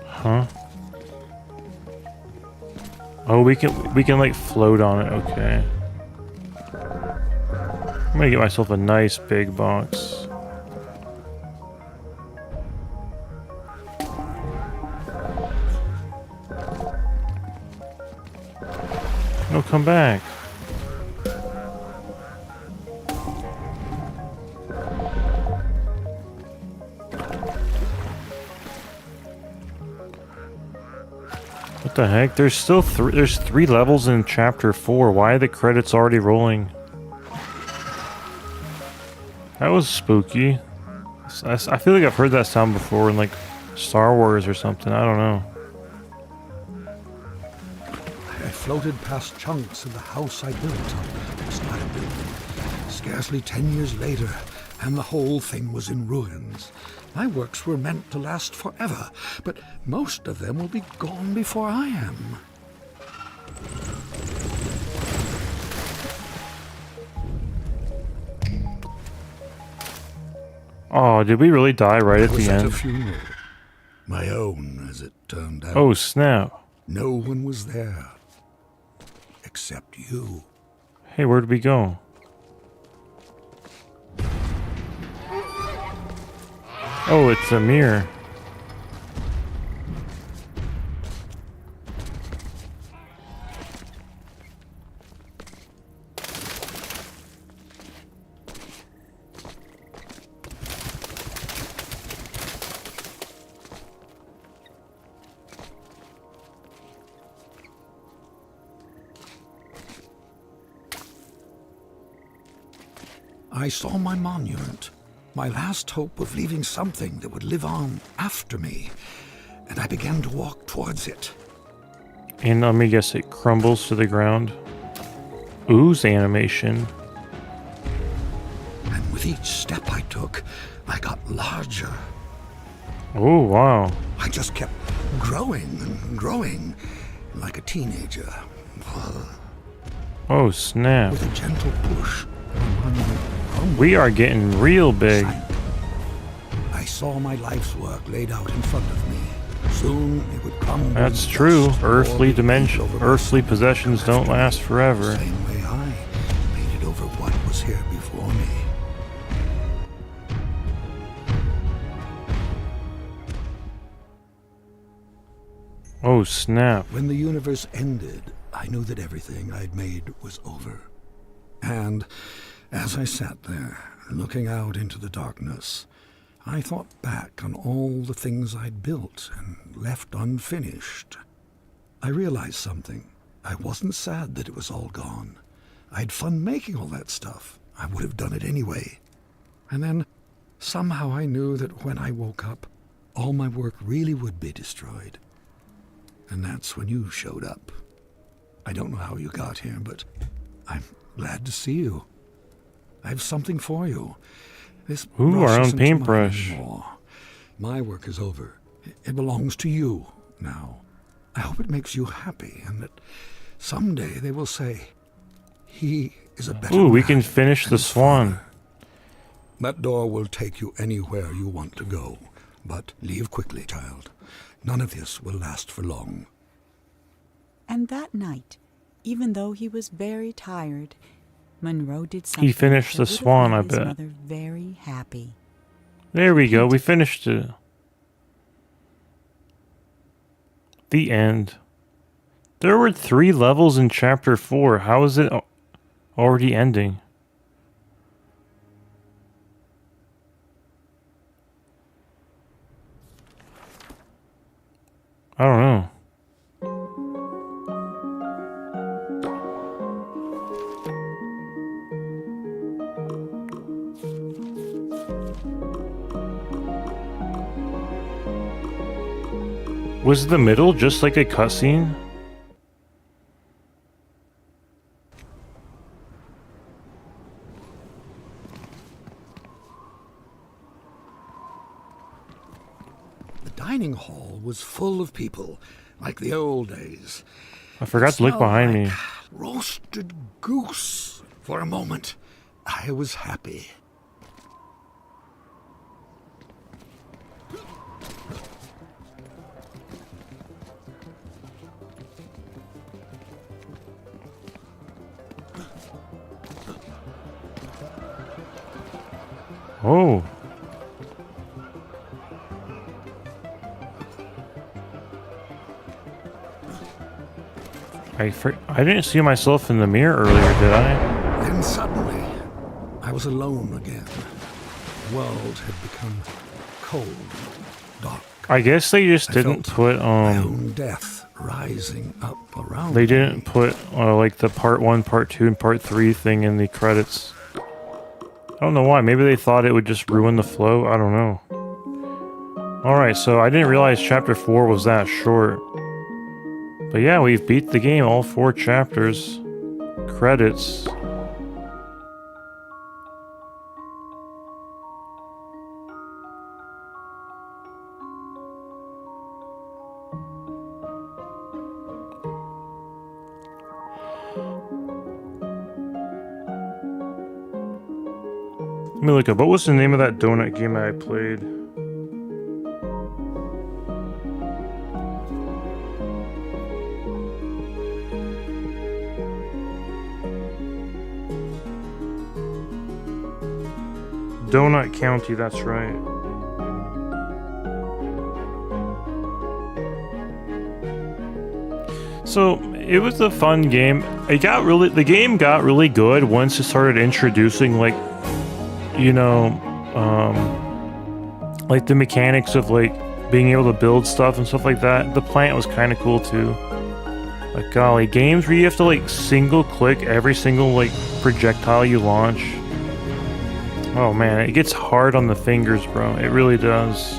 Huh? Oh, we can like float on it. Okay. I'm gonna get myself a nice big box. No, come back. What the heck? There's still there's 3 levels in chapter 4. Why are the credits already rolling? That was spooky. I feel like I've heard that sound before in like Star Wars or something. I don't know. I floated past chunks of the house I built. It's not a building. Scarcely 10 years later, and the whole thing was in ruins. My works were meant to last forever, but most of them will be gone before I am. Oh, did we really die right at I was the at a end? funeral. My own, as it turned out. Oh, snap. No one was there. Except you. Hey, where'd we go? Oh, it's a mirror. I saw my monument, my last hope of leaving something that would live on after me, and I began to walk towards it. And let me guess, it crumbles to the ground. Ooze animation. And with each step I took, I got larger. Oh, wow. I just kept growing and growing, like a teenager. Oh, snap. With a gentle push, We are getting real big. I saw my life's work laid out in front of me. Soon it would crumble. That's in true. dust, Earthly or dimension, over my earthly son possessions don't after me. last forever. Same way I made it over what was here before me. Oh, snap. When the universe ended, I knew that everything I'd made was over. And as I sat there, looking out into the darkness, I thought back on all the things I'd built and left unfinished. I realized something. I wasn't sad that it was all gone. I'd fun making all that stuff. I would have done it anyway. And then, somehow I knew that when I woke up, all my work really would be destroyed. And that's when you showed up. I don't know how you got here, but I'm glad to see you. I have something for you. This Ooh, brush our own isn't mine paintbrush. anymore. My work is over. It belongs to you now. I hope it makes you happy, and that someday they will say, he is a better Ooh, we man can finish than the his Swan. father. That door will take you anywhere you want to go, but leave quickly, child. None of this will last for long. And that night, even though he was very tired, Monroe did something. He finished that the would have Swan, made I his bet. mother very happy. There we go. We finished it. The end. There were 3 levels in Chapter 4. How is it already ending? I don't know. Was the middle just like a cutscene? The dining hall was full of people, like the old days. I forgot to look Smelled behind me. like roasted goose. For a moment, I was happy. Oh. I didn't see myself in the mirror earlier, did I? Then suddenly, I was alone again. The world had become cold, dark. I guess they just I didn't felt put my own death rising up around they me. didn't put like the part 1, part 2, and part 3 thing in the credits. I don't know why. Maybe they thought it would just ruin the flow. I don't know. Alright, so I didn't realize chapter 4 was that short. But yeah, we've beat the game, all 4 chapters. Credits. Let me look up, what was the name of that donut game I played? Donut County, that's right. So it was a fun game. The game got really good once it started introducing like, you know, like the mechanics of like being able to build stuff and stuff like that. The plant was kind of cool too. Like golly, games where you have to like single click every single like projectile you launch. Oh man, it gets hard on the fingers, bro. It really does.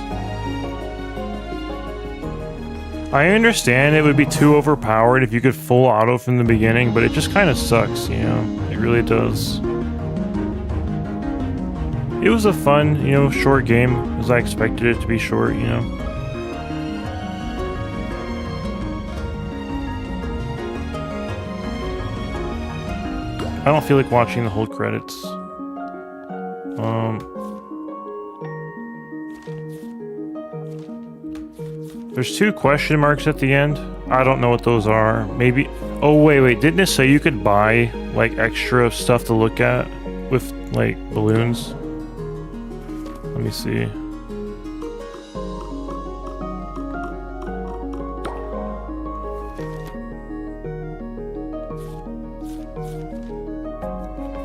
I understand it would be too overpowered if you could full auto from the beginning, but it just kind of sucks, you know? It really does. It was a fun, you know, short game, as I expected it to be short, you know? I don't feel like watching the whole credits. There's 2 question marks at the end. I don't know what those are. Maybe... Oh, wait. Didn't it say you could buy, like, extra stuff to look at with, like, balloons? Let me see.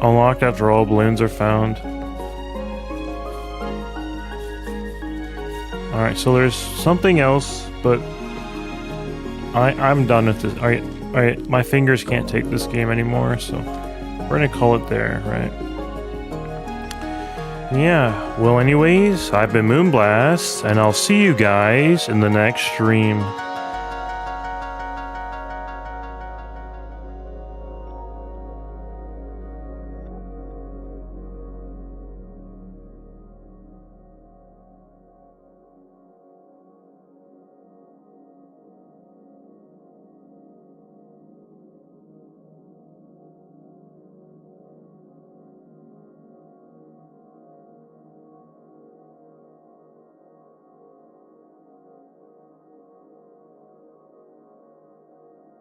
Unlocked after all balloons are found. Alright, so there's something else, but I'm done with this. Alright, my fingers can't take this game anymore, so we're gonna call it there, right? Yeah, well anyways, I've been Moonblast, and I'll see you guys in the next stream.